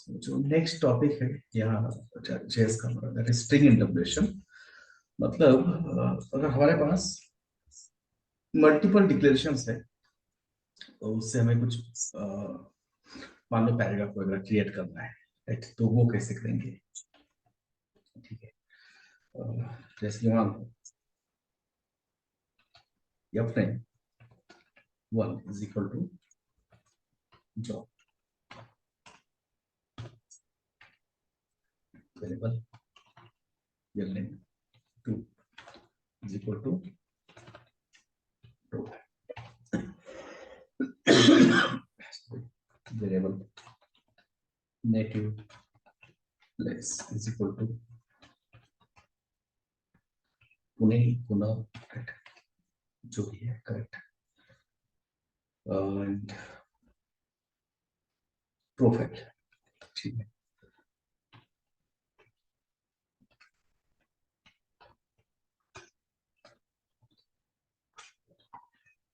जो next topic है यहाँ जेएस का स्ट्रिंग इंटरप्रेशन। मतलब अगर हमारे पास मल्टीपल डिक्लेरेशंस है तो उससे हमें कुछ मान लो पैराग्राफ वगैरह क्रिएट करना है, राइट? तो वो कैसे करेंगे? ठीक है, जैसे कि मान लो f name 1 is equal to job variable l name 2 is equal to variable native place is equal to Pune पुनः, जो भी है करेक्ट, एंड प्रोफाइल। ठीक है,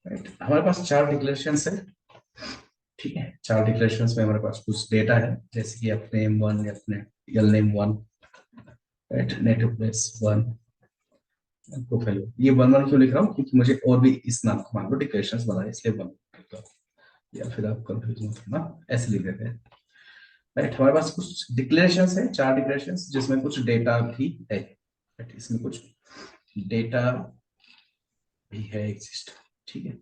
राइट। हमारे पास 4 डिक्लेरेशंस है। ठीक है, 4 डिक्लेरेशंस में हमारे पास कुछ डेटा है, जैसे कि अपने M1 अपने l name 1, right, native place 1, profile. ये 1 क्यों लिख रहा हूँ? क्योंकि मुझे और भी इस नाम को मान लो डिक्लेरेशंस बना है, इसलिए 1 लिख रहा हूँ, या फिर आप कंफ्यूज मत होना, ऐसे लिख देते हैं, राइट। हमारे पास कुछ डिक्लेरेशंस है, 4 डिक्लेरेशंस, जिसमें कुछ डेटा भी है, राइट। इसमें कुछ डेटा भी है एग्जिस्ट। ठीक है,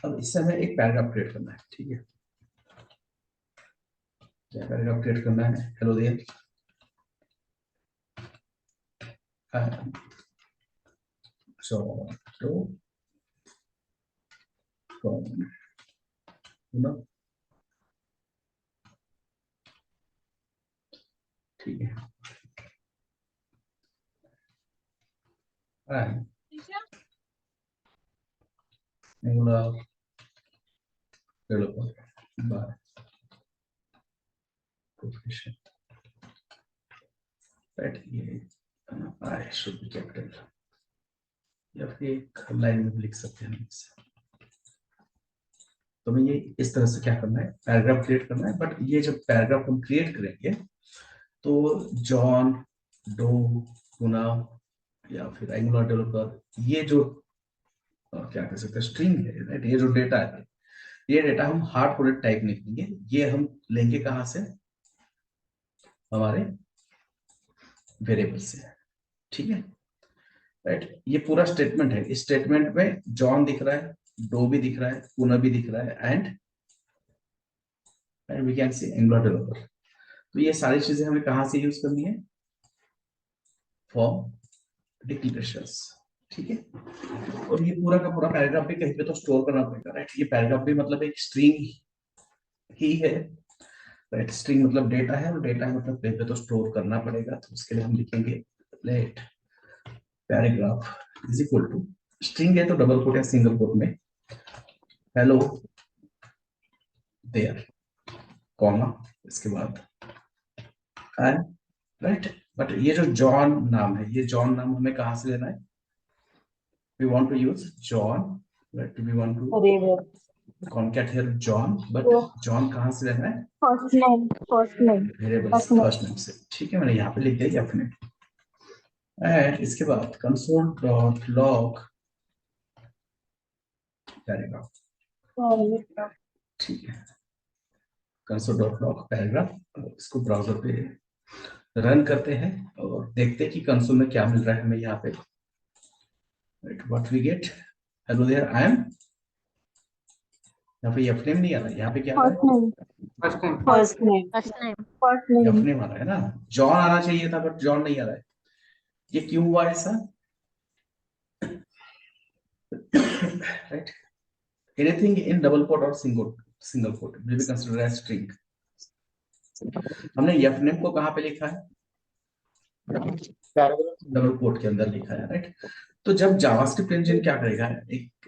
अब इससे हमें एक पैराग्राफ क्रिएट करना है। ठीक है, क्या पैराग्राफ क्रिएट करना है? हेलो देयर, so ठीक है, Angular developer by profession, right? ये I should be capital, या फिर एक लाइन में भी लिख सकते हैं इसे। तो हमें ये इस तरह से क्या करना है, पैराग्राफ क्रिएट करना है। बट ये जब पैराग्राफ हम क्रिएट करेंगे तो जॉन डो पुना या फिर एंगुलर डेवलपर, ये जो क्या कह सकते हैं स्ट्रिंग है, राइट, ये जो डेटा है, ये डेटा हम हार्ड कोडेड टाइप नहीं लेंगे, ये हम लेंगे कहां से? हमारे वेरिएबल से। ठीक है, राइट। ये पूरा स्टेटमेंट है, इस स्टेटमेंट में जॉन दिख रहा है, डो भी दिख रहा है, पुना भी दिख रहा है, and we can see Angular developer. तो ये सारी चीजें हमें कहां से यूज करनी है? For declarations. ठीक है, और ये पूरा का पूरा पैराग्राफ भी कहीं पे तो स्टोर करना पड़ेगा, राइट। ये पैराग्राफ भी मतलब एक स्ट्रिंग ही है, राइट। स्ट्रिंग मतलब डेटा है, और डेटा है मतलब कहीं पे तो स्टोर करना पड़ेगा। तो उसके लिए हम लिखेंगे let paragraph is equal to, string है तो डबल कोट या सिंगल कोट में हेलो देयर, कॉमा, इसके बाद एंड, राइट। बट ये जो जॉन नाम है, ये जॉन नाम हमें कहां से लेना है? We want to use John, right, we want to concat here John, but John कहां से लेना है? फर्स्ट नेम वेरिएबल से, फर्स्ट नेम से। ठीक है, मैंने यहाँ पे लिख दिया अपने, एंड इसके बाद कंसोल डॉट लॉग पैराग्राफ। ठीक है, कंसोल डॉट लॉग पैराग्राफ। इसको ब्राउजर पे रन करते हैं और देखते हैं कि कंसोल में क्या मिल रहा है हमें यहाँ पे, right. What we get, hello there I am, यहाँ पे एफ नेम नहीं आ रहा है, यहाँ पे क्या आ रहा है? फर्स्ट नेम एफ नेम आ रहा है ना, जॉन आना चाहिए था बट जॉन नहीं आ रहा है। ये क्यों हुआ ऐसा? Right, anything in double quote और single quote will be considered as string. हमने एफ नेम को कहाँ पे लिखा है? डबल कोट के अंदर लिखा है, राइट। तो जब जावास्क्रिप्ट इंजन क्या करेगा,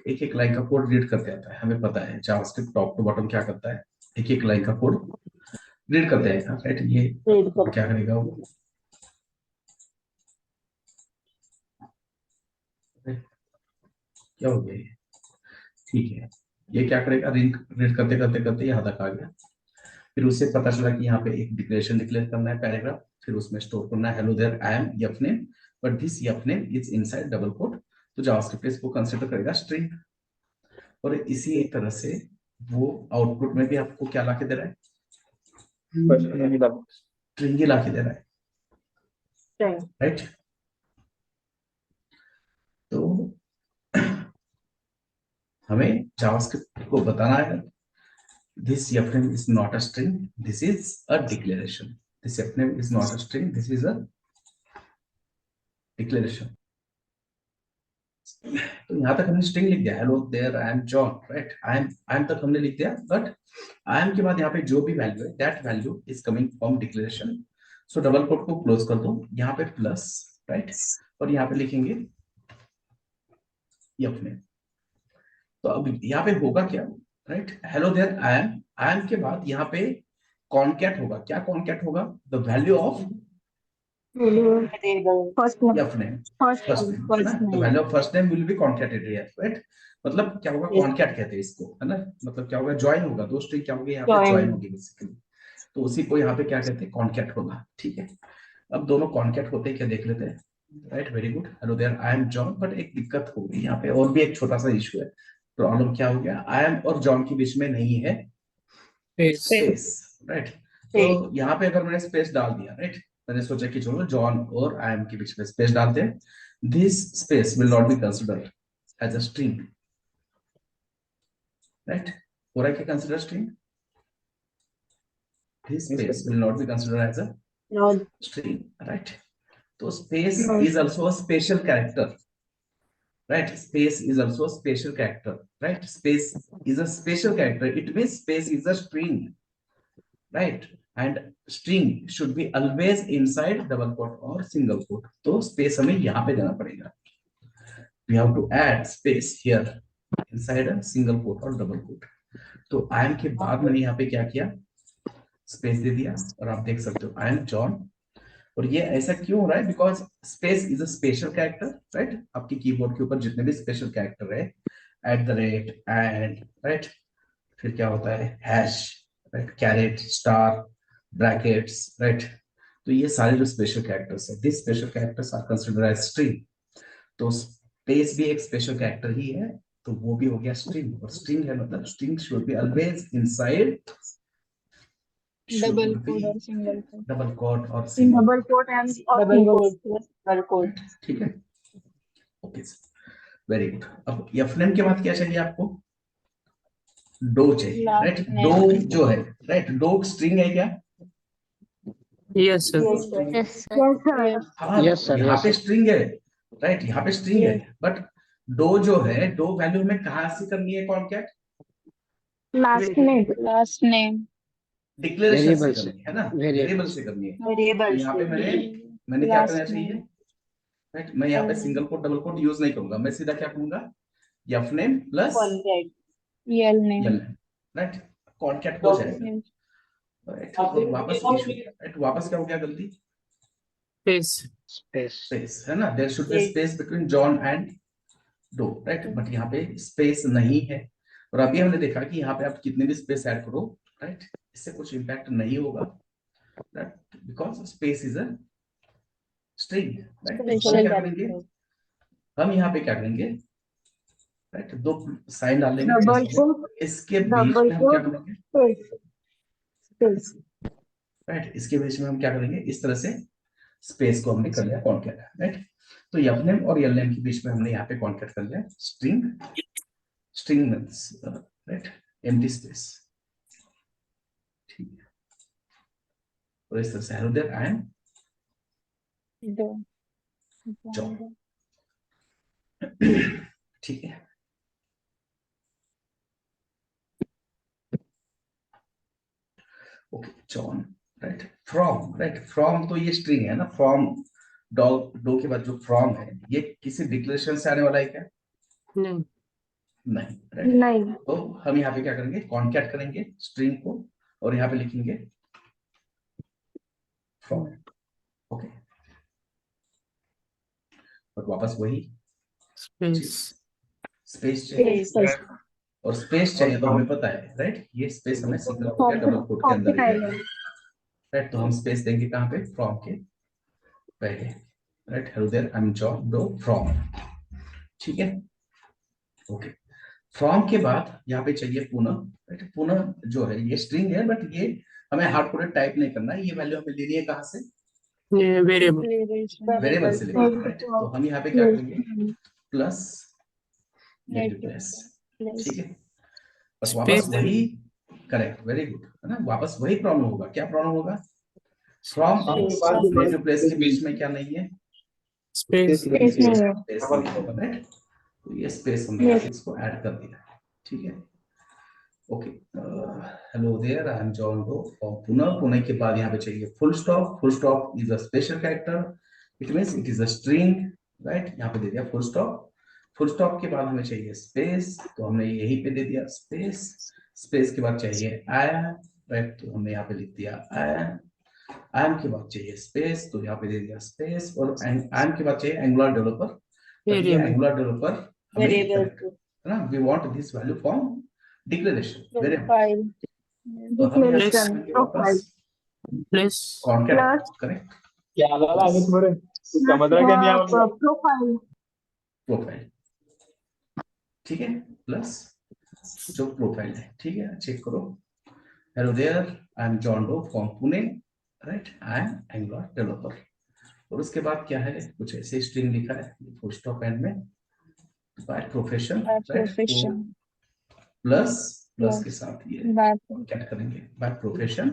एक लाइन का कोड रीड करते आता है, हमें पता है जावास्क्रिप्ट टॉप टू बॉटम क्या करता है, एक लाइन का कोड रीड करते आएगा, राइट। ये क्या करेगा वो, क्या हो गया ये? ठीक है, ये क्या करेगा, रीड करते करते करते यहाँ तक आ गया। फिर उससे पता चला कि यहाँ पे एक डिक्लेरेशन डिक्लेयर करना है पैराग्राफ, फिर उसमें स्टोर करना है hello there I am F name, but this F name is inside double quote. तो जावास्क्रिप्ट इसको कंसीडर करेगा स्ट्रिंग, और इसी तरह से वो आउटपुट में भी आपको क्या लाके दे रहा है, स्ट्रिंग ही लाके दे रहा है, String. राइट। तो हमें जावास्क्रिप्ट को बताना है this fname is not a string, this is a declaration. This fname is not a string, this is a declaration. तो यहाँ तक हमने स्ट्रिंग लिख दिया, hello there I am John, right. I am तक हमने लिख दिया, बट आई एम के बाद यहाँ पे जो भी वैल्यू है that value is coming from declaration. So double quote को क्लोज कर दो, यहाँ पे प्लस, राइट, और यहाँ पे लिखेंगे fname। तो अब यहाँ पे होगा क्या, right, hello there I am के बाद यहाँ पे कॉनकैट होगा। क्या कॉनकैट होगा, the value of First name. fname, First first name. Name, है ना, First the name. Value of first name will be concatenated here, right. मतलब क्या होगा, Yes. कॉनकैट कहते हैं इसको, है ना, मतलब क्या होगा, ज्वाइन होगा, दो स्ट्रिंग क्या होगी यहाँ पे, Join. ज्वाइन होगी बेसिकली। तो उसी को यहाँ पे क्या कहते हैं, कॉनकैट होगा, ठीक है। अब दोनों कॉनकैट होते हैं क्या देख लेते हैं, right, very good, hello there I am John, but एक दिक्कत हो गई यहाँ पे, और भी एक छोटा सा इशू है। प्रॉब्लम क्या हो गया, आई एम और जॉन के बीच में नहीं है स्पेस, राइट। तो यहाँ पे अगर मैंने स्पेस डाल दिया, राइट, मैंने सोचा कि चलो जॉन और आई एम के बीच में स्पेस डालते हैं, this space will not be considered as a string, right. हो रहा है कि consider string, this space will not be considered as a No. String, right. तो space No. Is also a special character, right, space is also a special character, right, space is a special character, it means space is a string, right, and string should be always inside double quote or single quote। तो space हमें यहाँ पे देना पड़ेगा, we have to add space here inside a single quote or double quote। तो I am के बाद मैंने यहाँ पे क्या किया, स्पेस दे दिया, और आप देख सकते हो आई एम जॉन। और ये ऐसा क्यों हो रहा है, because space is a special character, right. आपके कीबोर्ड के ऊपर जितने भी स्पेशल कैरेक्टर है, at the rate, and, right, फिर क्या होता है, hash, right, caret, star, brackets, right. तो ये सारे जो स्पेशल कैरेक्टर्स है, this special characters are considered as string. तो स्पेस भी एक स्पेशल कैरेक्टर ही है, तो वो भी हो गया स्ट्रिंग। और स्ट्रिंग है मतलब string should be always inside Double quote or single quote. Double quote और In single, double quote and or Double single quote. quote. Double quote. ठीक है, ओके, वेरी गुड। अब एफनेम के बाद क्या चाहिए आपको, डो चाहिए, Last राइट। name. डो जो है, राइट, डो स्ट्रिंग है क्या, Yes, sir. Yes, sir. String, Yes, sir. Yes, sir. Yes. हाँ, Yes, sir. यहाँ Yes, पे sir. स्ट्रिंग है, राइट, यहाँ पे स्ट्रिंग है, Yes. बट डो जो है, डो वैल्यू हमें कहाँ से करनी है, concat, Last name. Last name. Declaration से Variable से, करनी है ना, variable वेरिएबल से करनी है। तो Variable. यहाँ पे मैंने क्या करना Last चाहिए, name. राइट, मैं यहाँ पे single quote double quote use नहीं करूंगा, मैं सीधा क्या कहूंगा, f name plus Contact. Yell name. यल, राइट, कॉन्कैट हो जाएगा, Yes. राइट। और वापस इशू, राइट, वापस क्या हो गया गलती, Space. Space. स्पेस, है ना, there should be space between John and Doe, right, but यहाँ पे स्पेस नहीं है। और अभी हमने देखा कि यहाँ पे आप कितने भी स्पेस ऐड करो, राइट, इससे कुछ इंपैक्ट नहीं होगा, right, because space is a string, right. तो हम क्या करेंगे, हम यहाँ पे क्या करेंगे, राइट, दो साइन डाल लेंगे, Double quote. इसके बीच Double में हम क्या quote. करेंगे, Space. Space. राइट, इसके बीच में हम क्या करेंगे, इस तरह से स्पेस को हमने कर लिया कॉन्कैट, राइट। तो यफनेम और यलनेम के बीच में हमने यहाँ पे कॉन्कैट कर लिया string, string means, right, empty space, ठीक है। और इस तरह से hello there I am Do. John, ठीक है। Okay, John, right, from, right, from तो ये स्ट्रिंग है ना, फ्रॉम, डो के बाद जो फ्रॉम है, ये किसी डिक्लेरेशन से आने वाला है क्या, नहीं. नहीं, राइट। नहीं. तो हम यहाँ पे क्या करेंगे, कॉन्कैट करेंगे स्ट्रिंग को, और यहाँ पे लिखेंगे फ्रॉम, ओके, बट वापस वही Space. स्पेस चाहिए, Space. और स्पेस चाहिए तो हमें पता है, राइट, ये स्पेस हमें सिंगल कोट या डबल कोट के अंदर ही देना है, राइट। तो हम स्पेस देंगे कहाँ पे, फ्रॉम के पहले, right. Hello there, I am John Doe from, ठीक है, ओके। फ्रॉम के बाद यहाँ पे चाहिए पुनः, राइट। पुनः जो है ये स्ट्रिंग है, बट ये हमें हार्ड कोडेड टाइप नहीं करना है, ये वैल्यू हमें लेनी है कहाँ से, वेरिएबल। वेरिएबल से लेनी है, राइट। तो हम यहाँ पे क्या करेंगे, प्लस नेटिव प्लेस, ठीक है। बस वापस स्पेस वही, करेक्ट, वेरी गुड, है ना, वापस वही प्रॉब्लम होगा। क्या प्रॉब्लम होगा, फ्रॉम और नेटिव प्लेस के बीच में क्या नहीं है, स्पेस स्पेस नहीं है। स्पेस नहीं होगा, राइट। तो ये स्पेस हमने Yes. इसको ऐड कर दिया, ठीक है, okay. Hello there, I am John Doe from Pune. Pune के बाद यहाँ पे चाहिए full stop. Full stop is a special character, it means it is a string, right. यहाँ पे दे दिया फुल स्टॉप। फुल स्टॉप के बाद हमें चाहिए स्पेस, तो हमने यहीं पे दे दिया स्पेस। स्पेस के बाद चाहिए आई, राइट, तो हमने यहाँ पे लिख दिया आई एम के बाद चाहिए स्पेस, तो यहाँ पे दे दिया स्पेस। और आई एम के बाद चाहिए एंगुलर डेवलपर, ये वेरिएबल। एंगुलर डेवलपर हमें, ना, we want this value from declaration variable. Profile तो हम यहाँ Declaration, से profile, वापस प्लस कॉन्कैट, करेक्ट, क्या लाला आगे तुम्हारे समझ रहा क्या नहीं आ profile, प्रोफाइल, ठीक है, प्लस जो प्रोफाइल है, ठीक है, चेक करो। Hello there, I am John Doe from Pune, right, I am Angular developer. और उसके बाद क्या है, कुछ ऐसे स्ट्रिंग लिखा है फुल स्टॉप एंड में, by profession, right, profession plus plus के साथ ये बाय क्या करेंगे, बाय प्रोफेशन।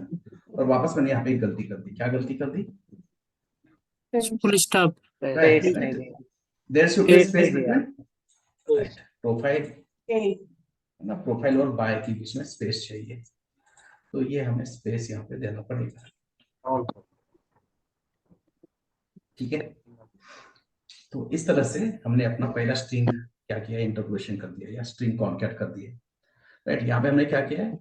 और वापस मैंने यहाँ पे एक गलती कर दी, क्या गलती कर दी, full stop. Right, there should be space between, right, profile, ना, प्रोफाइल और बाय के बीच में स्पेस चाहिए, तो ये हमें स्पेस यहाँ पे देना पड़ेगा, ठीक है। तो इस तरह से हमने अपना पहला स्ट्रिंग क्या किया, इंटरपोलेशन कर दिया या स्ट्रिंग कॉन्कैट कर दिए, राइट। यहाँ पे हमने क्या किया है,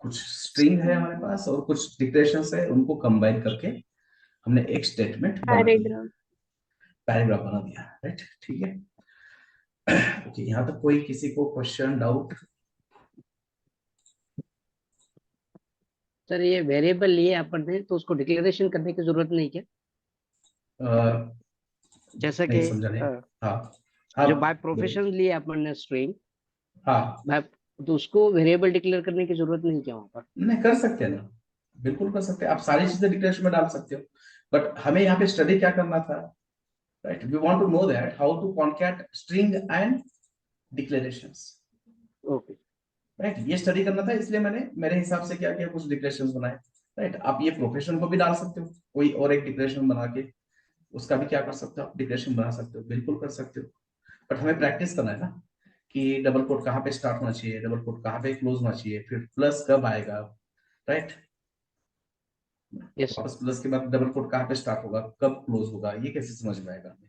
कुछ स्ट्रिंग है हमारे पास और कुछ डिक्लेरेशंस है, उनको कंबाइन करके हमने एक स्टेटमेंट बना दिया, पैराग्राफ बना दिया, राइट, ठीक है, ओके। यहाँ तक कोई किसी को क्वेश्चन, डाउट? सर ये वेरिएबल लिए अपन ने तो उसको डिक्लेरेशन करने की जरूरत नहीं क्या? जैसा नहीं कि समझा नहीं, हाँ जो हाँ बाय प्रोफेशन लिए अपन ने स्ट्रिंग, हाँ, तो उसको वेरिएबल डिक्लेयर करने की जरूरत नहीं क्या वहाँ पर? नहीं कर सकते हैं ना, बिल्कुल कर सकते हैं, आप सारी चीजें डिक्लेरेशन में डाल सकते हो, बट हमें यहाँ पे स्टडी क्या करना था, right, we want to know that how to concat string and declarations, okay, right, ये स्टडी करना था, इसलिए मैंने मेरे हिसाब से क्या किया, कुछ डिक्लेरेशंस बनाए, राइट। आप ये प्रोफेशन को भी डाल सकते हो, कोई और एक डिक्लेरेशन बना के उसका भी क्या कर सकते हो, आप डिक्लेरेशन बना सकते हो, बिल्कुल कर सकते हो, बट हमें प्रैक्टिस करना है ना, कि डबल कोट कहाँ पे स्टार्ट होना चाहिए, डबल कोट कहाँ पे क्लोज होना चाहिए, फिर प्लस कब आएगा, राइट, यस वापस प्लस के बाद डबल कोट कहाँ पे स्टार्ट होगा, कब क्लोज होगा, ये कैसे समझ में आएगा हमें।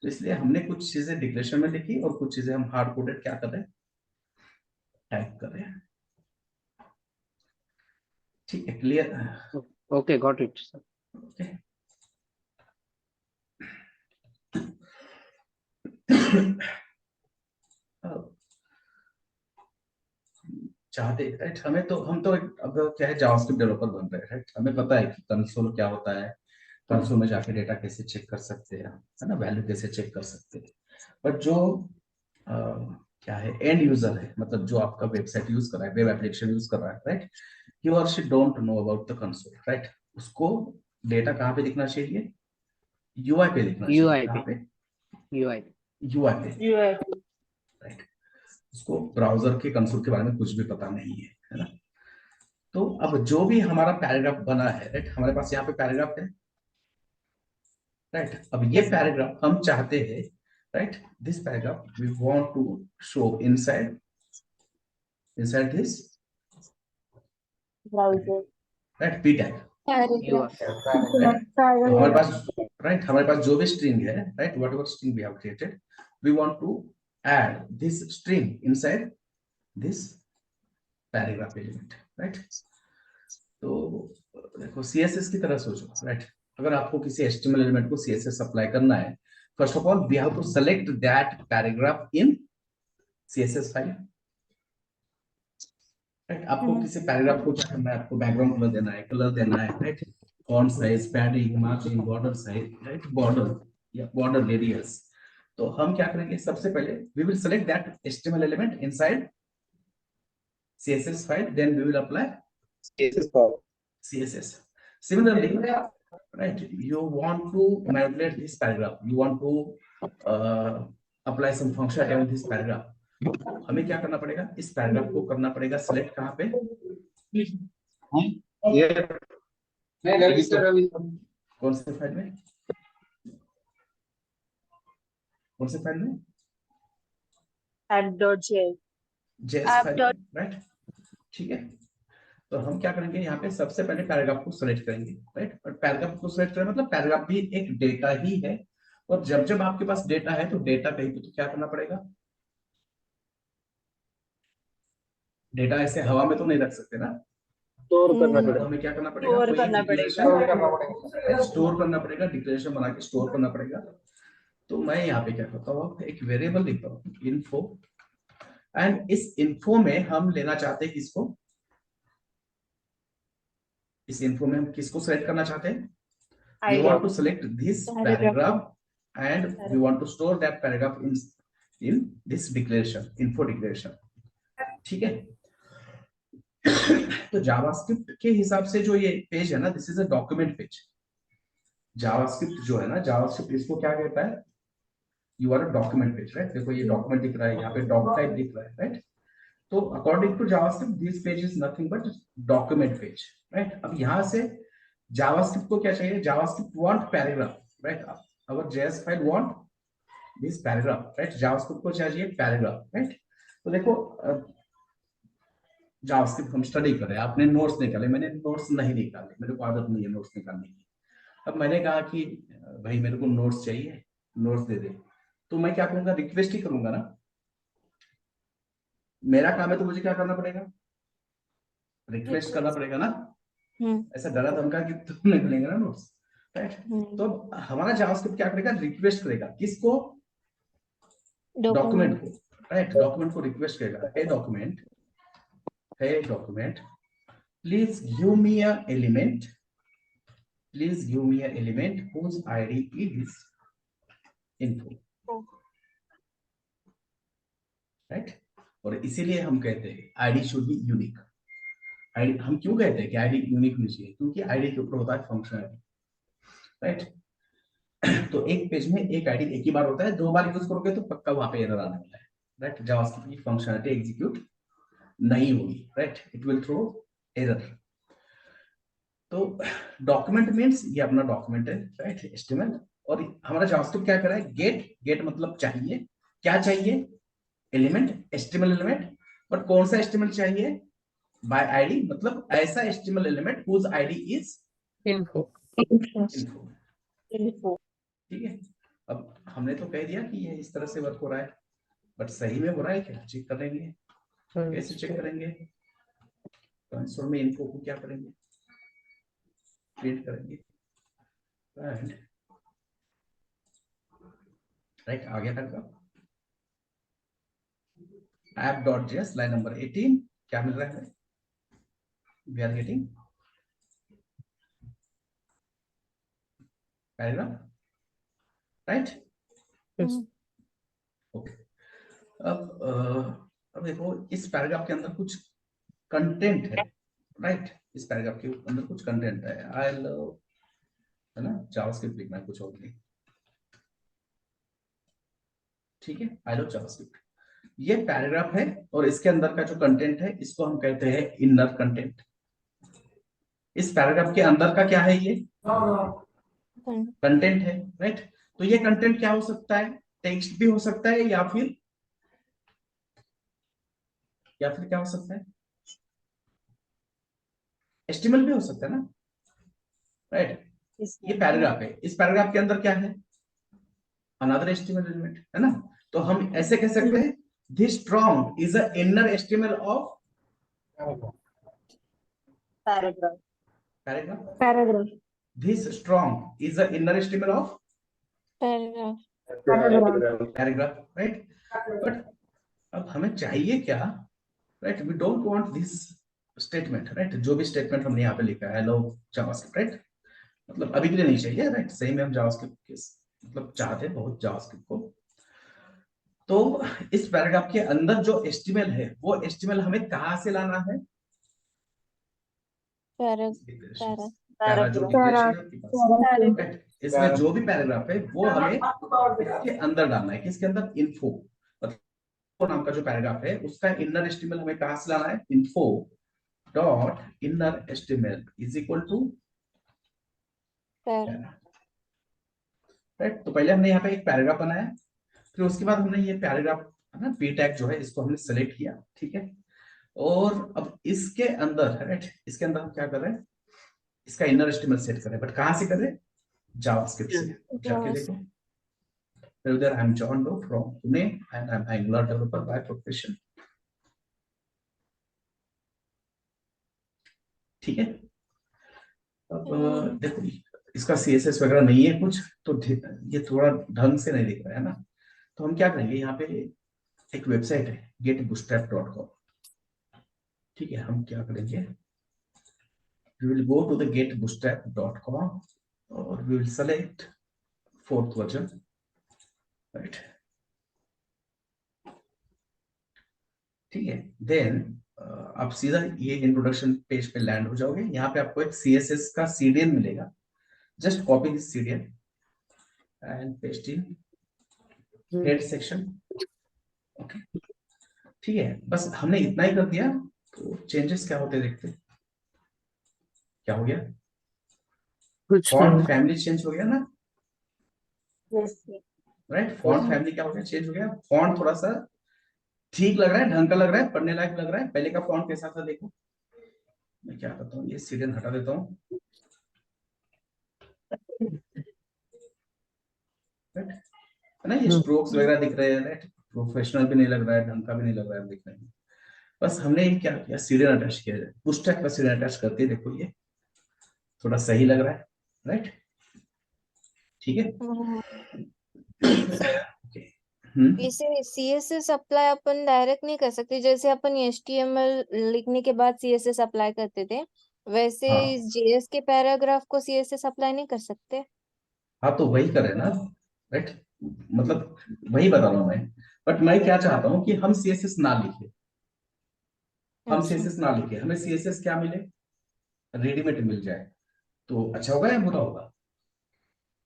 तो इसलिए हमने कुछ चीजें डिक्लेरेशन में लिखी और कुछ चीजें हम हार्ड कोडेड क्या कर रहे हैं, टाइप कर रहे हैं, ठीक है, clear, okay, got it sir. Okay. चाहते, राइट, हमें तो, हम तो अब क्या है, जावास्क्रिप्ट डेवलपर बन रहे हैं, राइट, हमें पता है कि कंसोल क्या होता है, कंसोल में जाके डेटा कैसे चेक कर सकते हैं, है ना, वैल्यू कैसे चेक कर सकते हैं, बट जो क्या है, एंड यूजर है, मतलब जो आपका वेबसाइट यूज कर रहा है, वेब एप्लीकेशन यूज कर रहा है, राइट, ही और she don't know about the console, right, उसको डेटा कहाँ पे दिखना चाहिए, यूआई पे दिखना चाहिए, यूआई कहाँ पे, यूआई यूआई पे, राइट, उसको ब्राउजर के कंसोल के बारे में कुछ भी पता नहीं है ना। तो अब जो भी हमारा पैराग्राफ बना है, राइट, हमारे पास यहाँ पे पैराग्राफ है, राइट, अब ये पैराग्राफ हम चाहते हैं, right, this paragraph we want to show inside this, right, P tag, right, तो हमारे पास, राइट, हमारे पास जो भी स्ट्रिंग है, right, whatever string we have created, we want to add this string inside this paragraph element, right. तो देखो CSS की तरह सोचो, राइट, अगर आपको किसी एचटीएमएल एलिमेंट को सीएसएस अप्लाई करना है, first of all we have to select that paragraph in CSS file, right. आपको किसी पैराग्राफ को क्या करना है, आपको बैकग्राउंड कलर देना है, कलर देना है, right, font size, padding, margin, border size, right, border या बॉर्डर रेडियस। तो हम क्या करेंगे, सबसे पहले we will select that HTML element inside CSS file, then we will apply CSS. Similarly, right, you want to manipulate this paragraph, you want to apply some function on this paragraph. हमें क्या करना पड़ेगा, इस paragraph को करना पड़ेगा select कहाँ पे, कौन से फाइल में, कौन से फाइल में, app.js JS फाइल, राइट, ठीक है। तो हम क्या करेंगे, यहाँ पे सबसे पहले पैराग्राफ को सिलेक्ट करेंगे, राइट। और पैराग्राफ को सिलेक्ट करें मतलब पैराग्राफ भी एक डेटा ही है, और जब जब आपके पास डेटा है तो डेटा कहीं पे तो क्या करना पड़ेगा, डेटा ऐसे हवा में तो नहीं रख सकते ना, स्टोर करना तो पड़ेगा। हमें क्या करना पड़ेगा, Store कोई करना declaration स्टोर करना पड़ेगा, डिक्लेरेशन बना के स्टोर करना पड़ेगा। तो मैं यहाँ पे क्या करता हूँ, एक वेरिएबल लिखता हूँ इन्फो, एंड इस इन्फो में हम लेना चाहते हैं किसको, इस इन्फो में हम किसको सेलेक्ट करना चाहते हैं, we want to select this paragraph and we want to store that paragraph in this declaration, info declaration, ठीक है। तो जावास्क्रिप्ट के हिसाब से जो ये पेज है ना, this is a document page. JavaScript जो है ना, जावास्क्रिप्ट इसको क्या कहता है, you are a document page, right. देखो ये डॉक्यूमेंट दिख रहा है, यहाँ पे डॉक टाइप दिख रहा है, राइट। तो according to JavaScript this page is nothing but document page, right. अब यहाँ से जावास्क्रिप्ट को क्या चाहिए, JavaScript want paragraph, right, our JS file want this paragraph, right. JavaScript को चाहिए पैराग्राफ, राइट। तो देखो जावास्क्रिप्ट हम स्टडी कर रहे हैं, आपने नोट्स निकाले, मैंने नोट्स नहीं निकाले, मेरे को आदत नहीं है नोट्स निकालने की। अब मैंने कहा कि भाई मेरे को नोट्स चाहिए, नोट्स दे दे, तो मैं क्या करूंगा, रिक्वेस्ट ही करूंगा ना, मेरा काम है, तो मुझे क्या करना पड़ेगा, रिक्वेस्ट करना पड़ेगा ना। ऐसा डरा धमका कि तुम नहीं मिलेंगे ना नोट्स, राइट। तो हमारा जावास्क्रिप्ट क्या करेगा, रिक्वेस्ट करेगा किसको, डॉक्यूमेंट को, राइट। डॉक्यूमेंट को रिक्वेस्ट करेगा, hey document please give me a element, please give me a element whose ID is info, राइट। और इसीलिए हम कहते हैं ID should be unique. ID हम क्यों कहते हैं कि आईडी यूनिक होनी चाहिए, क्योंकि आईडी के ऊपर होता है फंक्शनलिटी, राइट। तो एक पेज में एक आईडी एक ही बार होता है, 2 बार यूज करोगे तो पक्का वहां पे एरर आने वाला है, राइट। जावास्क्रिप्ट की फंक्शनलिटी एग्जीक्यूट नहीं होगी, right, it will throw error. तो डॉक्यूमेंट मींस ये अपना डॉक्यूमेंट है, राइट, HTML। और हमारा जावास्क्रिप्ट क्या कर रहा है, गेट मतलब चाहिए, क्या चाहिए, एलिमेंट, HTML एलिमेंट। बट कौन सा HTML चाहिए, बाय आईडी, मतलब ऐसा HTML element whose ID is info। info ठीक है। अब हमने तो कह दिया कि ये इस तरह से वर्क हो रहा है, बट सही में हो रहा है क्या, चेक करेंगे, कैसे चेक करेंगे, कंसोल में इन्फो को क्या करेंगे, प्रिंट करेंगे, राइट। आ गया था app.js लाइन नंबर 18, क्या मिल रहा है, we are getting paragraph, right, Yes। Okay. अब देखो इस पैराग्राफ के अंदर कुछ कंटेंट है, राइट। इस पैराग्राफ के अंदर कुछ कंटेंट है, आई लव, है ना, जावास्क्रिप्ट लिखना है, कुछ और नहीं, ठीक है, आई लव जावास्क्रिप्ट। ये पैराग्राफ है और इसके अंदर का जो कंटेंट है इसको हम कहते हैं इनर कंटेंट। इस पैराग्राफ के अंदर का क्या है, ये कंटेंट है, राइट। तो ये कंटेंट क्या हो सकता है, टेक्स्ट भी हो सकता है, या फिर क्या हो सकता है, HTML भी हो सकता है ना, राइट। ये पैराग्राफ है, इस पैराग्राफ के अंदर क्या है, अनदर HTML एलिमेंट, है ना। तो हम ऐसे कह सकते हैं, this strong is a inner HTML of paragraph. This strong is a inner HTML of paragraph, right. But अब हमें चाहिए क्या, right, we don't want this statement, right, जो भी स्टेटमेंट हमने यहाँ पे लिखा है हेलो जावास्क्रिप्ट, राइट, मतलब अभी के लिए नहीं चाहिए, राइट, सही में हम जावास्क्रिप्ट के मतलब चाहते हैं बहुत जावास्क्रिप्ट को। तो इस पैराग्राफ के अंदर जो एचटीएमएल है वो एचटीएमएल हमें कहाँ से लाना है, पैरा जो डिक्लेरेशन है आपके पास, राइट, इसमें जो भी पैराग्राफ है वो हमें इसके अंदर डालना है, किसके अंदर, इन्फो, मतलब नाम का जो पैराग्राफ है उसका इनर एचटीएमएल हमें कहाँ से लाना है, info dot inner HTML is equal to, right. तो पहले हमने यहाँ पे एक पैराग्राफ बनाया, फिर उसके बाद हमने ये पैराग्राफ है ना पी टैग जो है इसको हमने सेलेक्ट किया, ठीक है, और अब इसके अंदर, राइट, इसके अंदर हम क्या कर रहे हैं, इसका इनर एचटीएमएल सेट कर रहे हैं, बट कहाँ से कर रहे हैं, जावास्क्रिप्ट से। जाके देखो, Further, I'm John Doe from Pune and I'm Angular developer by profession. ठीक है, अब देखो इसका CSS वगैरह नहीं है कुछ, तो ये थोड़ा ढंग से नहीं दिख रहा है ना, तो हम क्या करेंगे, यहाँ पे एक वेबसाइट है getbootstrap.com, ठीक है, हम क्या करेंगे, we will go to the getbootstrap.com और we will select 4th version, right, ठीक है, देन आप सीधा ये इंट्रोडक्शन पेज पे लैंड हो जाओगे, यहाँ पे आपको एक CSS का CDN मिलेगा, just copy this CDN and paste in head section, okay, ठीक है, बस हमने इतना ही कर दिया, तो चेंजेस क्या होते देखते हैं, क्या हो गया, कुछ फॉन्ट फैमिली चेंज हो गया ना, Yes. राइट, फॉन्ट फैमिली क्या हो गया, चेंज हो गया, फॉन्ट थोड़ा सा ठीक लग रहा है, ढंग का लग रहा है, पढ़ने लायक लग रहा है, पहले का फॉन्ट कैसा था देखो, मैं क्या करता हूँ, ये सीरियल हटा देता हूँ, राइट, है ना, ये स्ट्रोक्स वगैरह दिख रहे हैं, राइट, प्रोफेशनल भी नहीं लग रहा है, ढंग का भी नहीं लग रहा है दिखने में, बस हमने क्या किया, सीरियल अटैच किया जाए, बूटस्ट्रैप का सीरियल अटैच करते देखो ये थोड़ा सही लग रहा है, राइट, ठीक है, ओके, इसे CSS अप्लाई अपन डायरेक्ट नहीं कर सकते, जैसे अपन HTML लिखने के बाद CSS अप्लाई करते थे, वैसे हाँ इस JS के पैराग्राफ को CSS अप्लाई नहीं कर सकते। हाँ, तो वही करें ना, राइट, मतलब वही बता रहा हूँ मैं, बट मैं क्या चाहता हूँ कि हम CSS ना लिखे, हम अच्छा। CSS ना लिखे, हमें CSS क्या मिले, रेडीमेड मिल जाए, तो अच्छा होगा या बुरा होगा,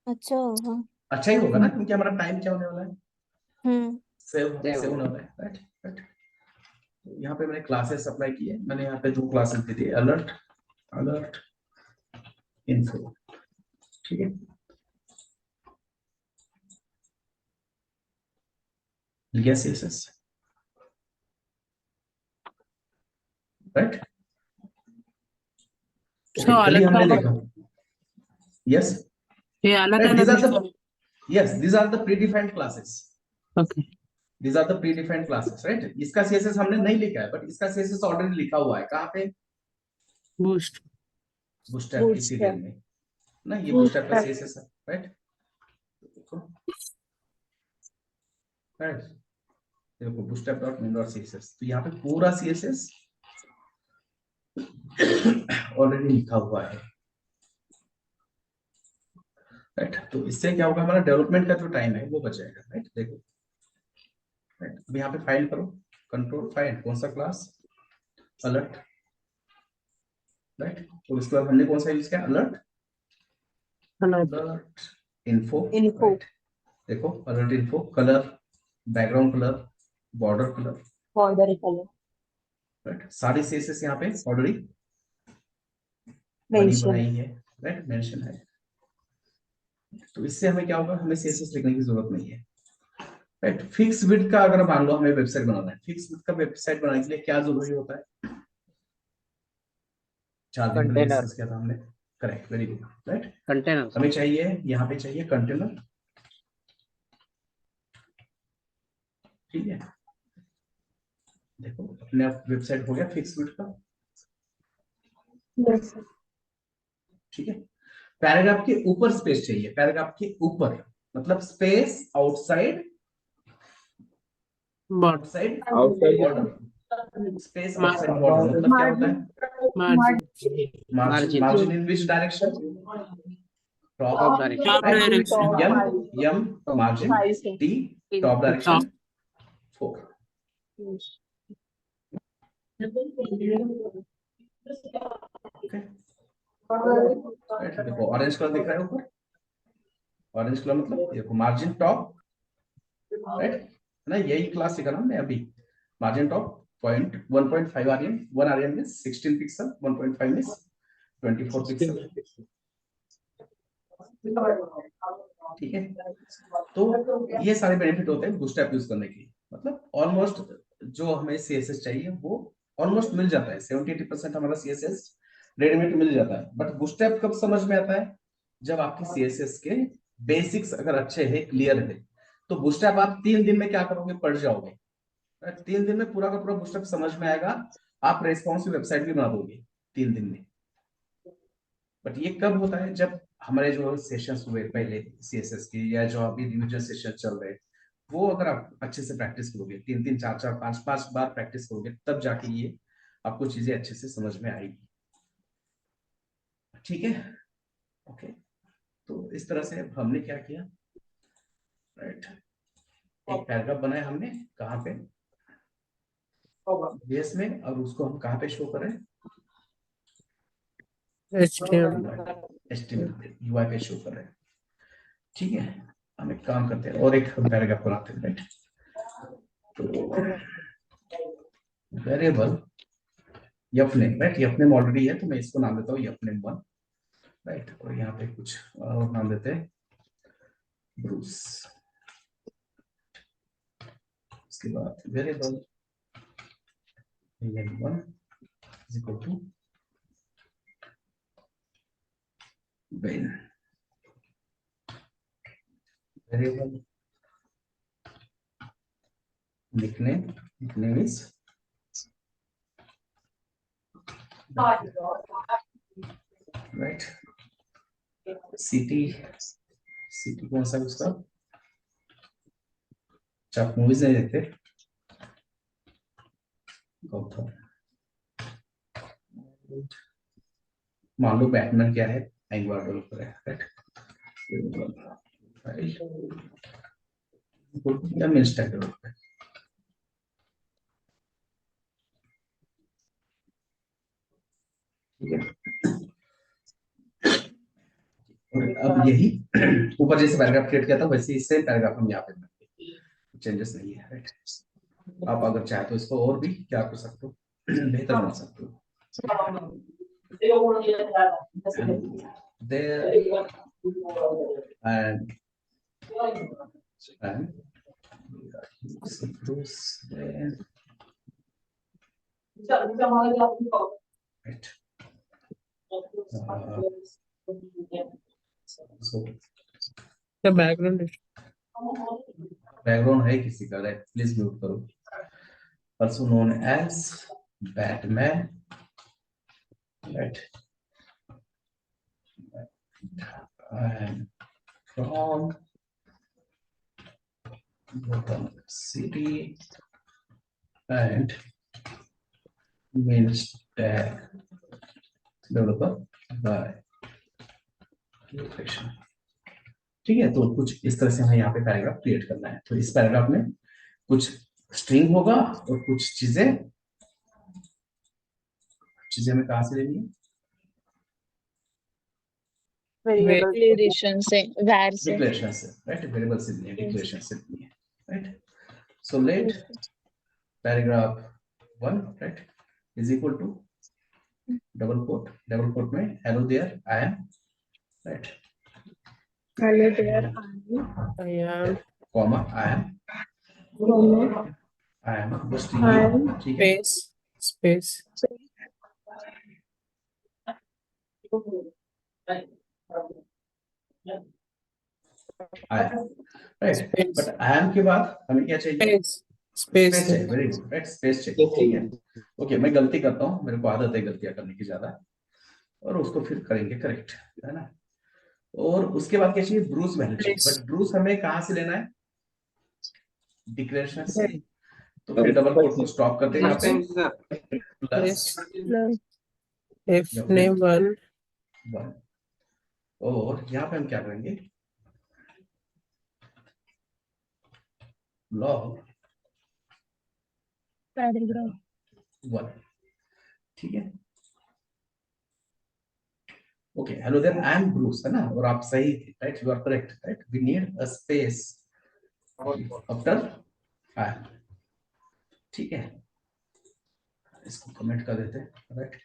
अच्छा होगा। अच्छा ही होगा ना, क्योंकि हमारा टाइम क्या होने वाला है, हम्म। सेव सेव होने वाला है, राइट, राइट, तो यहाँ पे मैंने क्लासेस अप्लाई किए, मैंने यहाँ पे 2 क्लासेस दी थी, अलर्ट अलर्ट इन्फो, ठीक है, मिल गया CSS, राइट, So कल हमने अलग देखा, यस, ये अलग right, these are अलग the, yes, these are the predefined classes, okay these are the predefined classes, right, इसका CSS हमने नहीं लिखा है, बट इसका CSS ऑलरेडी लिखा हुआ है, कहाँ पे, बूस्ट बूटस्ट्रैप की सीरियल में ना, ये बूटस्ट्रैप का CSS है, राइट, देखो, राइट, देखो bootstrap.main.css, तो यहाँ पे पूरा CSS ऑलरेडी लिखा हुआ है, राइट, तो इससे क्या होगा, हमारा डेवलपमेंट का जो टाइम है वो बच जाएगा, राइट, देखो, राइट, अब यहाँ पे फाइल करो, कंट्रोल फाइल, कौन सा क्लास, अलर्ट, राइट, तो उसके बाद हमने कौन सा यूज किया, अलर्ट अलर्ट इन्फो, राइट, देखो alert info, colour, background colour, border colour, Border color. Right, सारी CSS यहाँ पे ऑलरेडी बनी Mention. बनाई है, राइट, मेंशन है, तो इससे हमें क्या होगा, हमें CSS लिखने की जरूरत नहीं है, राइट, फिक्स विड्थ का अगर मान लो हमें वेबसाइट बनाना है, फिक्स विड्थ का वेबसाइट बनाने के लिए क्या जरूरी होता है, 4 दिन पहले कंटेनर डिस्कस किया था हमने, correct, very good, right, container हमें चाहिए, यहाँ पे चाहिए कंटेनर, ठीक है, देखो अपने आप वेबसाइट हो गया फिक्स विड्थ का, Yes. ठीक है, पैराग्राफ के ऊपर स्पेस चाहिए, पैराग्राफ के ऊपर मतलब space outside border outside outside border, space outside border मतलब क्या होता है? Margin margin, Margin. Margin in which direction? Top top direction. Top direction M margin, T top direction, 4। देखो ऑरेंज कलर दिख रहा है ऊपर, ऑरेंज कलर मतलब देखो मार्जिन टॉप, राइट ना, यही क्लास सीखा ना हमने अभी। Margin top point 1.5 RM, 1 RM में 16 पिक्सल, 1.5 में 24 पिक्सल, ठीक है। तो ये सारे बेनिफिट होते हैं बूस्टैप यूज करने के, मतलब ऑलमोस्ट जो हमें सीएसएस चाहिए वो ऑलमोस्ट मिल जाता है, 70-80% हमारा सीएसएस रेडीमेड मिल जाता है। बट बूस्टैप कब समझ में आता है? जब आपके सीएसएस के बेसिक्स अगर अच्छे हैं, क्लियर है, तो बूस्टैप आप 3 दिन में क्या करोगे? पढ़ जाओगे। 3 दिन में पूरा का पूरा बूस्टैप समझ में आएगा, आप रेस्पॉन्सिव वेबसाइट भी बना दोगे 3 दिन में। बट ये कब होता है? जब हमारे जो सेशंस हुए पहले सीएसएस के, या जो अभी रिविजन सेशन चल रहे, वो अगर आप अच्छे से प्रैक्टिस करोगे, 3-3, 4-4, 5-5 बार प्रैक्टिस करोगे, तब जाके ये आपको चीजें अच्छे से समझ में आएगी, ठीक है। ओके, तो इस तरह से हमने क्या किया, राइट, एक पैराग्राफ बनाया हमने, कहाँ पे? बेस में, और उसको हम कहाँ पे शो करें? HTML पे, UI पे शो कर रहे हैं, ठीक है। हम एक काम करते हैं और एक पैराग्राफ बनाते हैं, राइट। तो वेरिएबल यफनेम, राइट, यफनेम ऑलरेडी है तो मैं इसको नाम देता हूँ यफनेम 1, राइट। और यहाँ पे कुछ और नाम देते हैं, ब्रूस। उसके बाद variable yum1 is equal to ben, variable nickname is right, city कौन सा है उसका? आप मूवीज नहीं देखते? गौतम, मान लो बैटमैन क्या है? एंगुलर डेवलपर है, राइट। या मिल स्टैक डेवलपर, ठीक है। और अब यही ऊपर जैसे पैराग्राफ क्रिएट किया था वैसे ही सेम पैराग्राफ हम यहाँ पे बनाएंगे, चेंजेस नहीं है, राइट। आप अगर चाहे तो इसको और भी क्या कर सकते हो, बेहतर बना सकते हो। There and Bruce there, right. So क्या बैकग्राउंड बैकग्राउंड है किसी का, राइट, प्लीज म्यूट करो। Also known as Batman, right, and from Gotham City and main stack developer by location, ठीक है। तो कुछ इस तरह से हमें यहाँ पे पैराग्राफ क्रिएट करना है। तो इस पैराग्राफ में कुछ स्ट्रिंग होगा और कुछ चीजें हमें कहाँ से लेनी है? वेरिएशन से, var से, डिक्लेरेशन से, राइट, वेरिएबल से नहीं, डिक्लेरेशन से नहीं है, right. So let paragraph 1, right, is equal to double quote में hello there I am, right, Hello there, I am comma I am बस, ठीक है। Space right, but I am के बाद हमें क्या चाहिए? स्पेस चाहिए, वेरी गुड, राइट, स्पेस चाहिए, ठीक है। ओके, मैं गलती करता हूँ, मेरे को आदत है गलतियां करने की ज्यादा, और उसको फिर करेंगे करेक्ट, है ना। और उसके बाद क्या चाहिए? ब्रूस वैल्यू चाहिए, बट ब्रूस हमें कहाँ से लेना है? डिक्लेरेशन से, तो फिर डबल कोट को स्टॉप करते हैं यहाँ पे प्लस plus If name 1, 1, और यहाँ पे हम क्या करेंगे, लॉग paragraph 1, ठीक है। Okay, hello there, I am Bruce, है ना, और आप सही थे, right, you are correct, right, we need a space after I, ठीक है, इसको कमेंट कर देते हैं, right,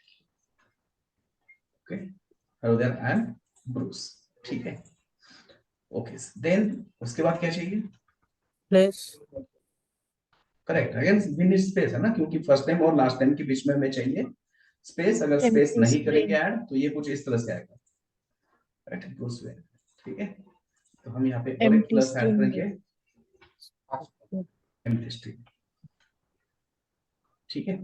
okay, hello there, I am Bruce, ठीक है, ओके, देन उसके बाद क्या चाहिए, place, correct, again we need space, है ना, क्योंकि फर्स्ट नेम और लास्ट नेम के बीच में हमें चाहिए स्पेस, अगर स्पेस empty नहीं string. करेंगे ऐड तो ये कुछ इस तरह से आएगा, राइट, ब्रूस वेन, ठीक है, तो हम यहाँ पे और एक Empty प्लस ऐड string. करेंगे, एम्प्टी स्ट्रिंग, ठीक है,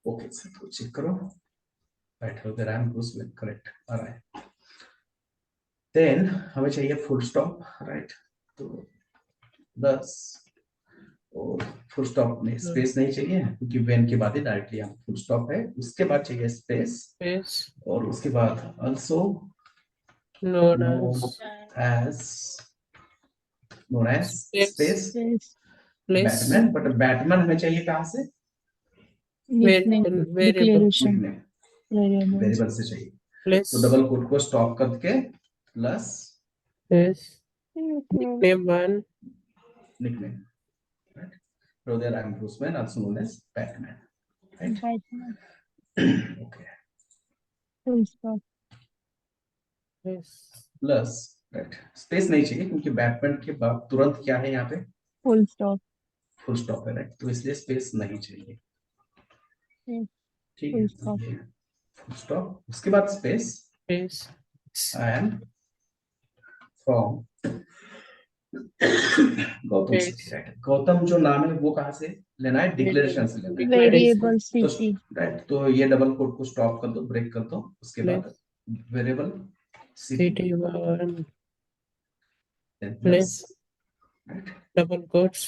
ओके सर, तो चेक करो, राइट, हो गया, ब्रूस वेन, करेक्ट आ रहा है, देन हमें चाहिए फुल स्टॉप, राइट, तो 10, और फुल स्टॉप में स्पेस नहीं चाहिए क्योंकि वेन के बाद ही डायरेक्टली यहाँ फुल स्टॉप है, उसके बाद चाहिए स्पेस, space, और उसके बाद also known as known as Space. space Space. place, Batman, but Batman हमें चाहिए कहाँ से, Nickname. variable, Declaration. Nickname Variables. Variable से चाहिए, place, तो डबल कोट को स्टॉप करके plus space, Nickname. name 1, nickname, right, so there I am Bruce Wayne, also known as Batman, right, Python. okay, Full stop. place, plus, right, space नहीं चाहिए क्योंकि Batman के बाद तुरंत क्या है यहाँ पे, Full stop. फुल स्टॉप है, राइट, तो इसलिए स्पेस नहीं चाहिए, Yes. ठीक full है, stop. तो ये फुल स्टॉप, उसके बाद space, space, I am from Gautam Space. City, right, Gautam जो नाम है वो कहाँ से लेना है, डिक्लेरेशन से लेना है, Variable तो city. राइट, तो ये डबल कोट को स्टॉप कर दो, ब्रेक कर दो, उसके बाद variable city, city 1, plus, place, right, double quotes,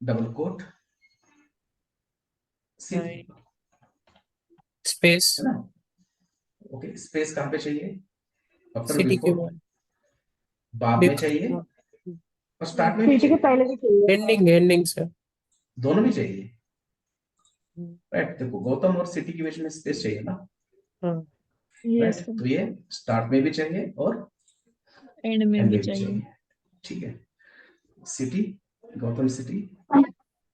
double quote city, Right. space, है ना, ओके, स्पेस कहाँ पे चाहिए, आफ्टर city के बिफोर, बाद, बाद में चाहिए और स्टार्ट में भी City के चाहिए, पहले भी चाहिए. ending sir, दोनों भी चाहिए, राइट, देखो गौतम और सिटी के बीच में स्पेस चाहिए ना, हाँ, राइट, Yes. तो ये स्टार्ट में भी चाहिए और End में एंड भी में भी चाहिए. चाहिए, ठीक है, सिटी, गौतम सिटी,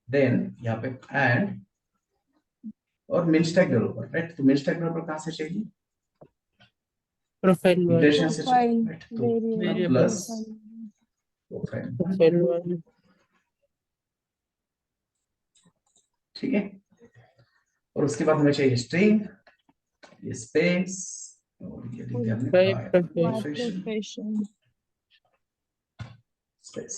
देन यहाँ पे एंड और मिन स्टैक डेवलपर, राइट, तो मिन स्टैक डेवलपर कहाँ से चाहिए, profile 1, डिक्लेरेशन से चाहिए, Profile. राइट, तो Variable. Plus Profile. Profile, profile 1, ठीक है, और उसके बाद हमें चाहिए स्ट्रिंग, ये स्पेस, और ये लिख दिया हमने by by profile, profession Profession. Space,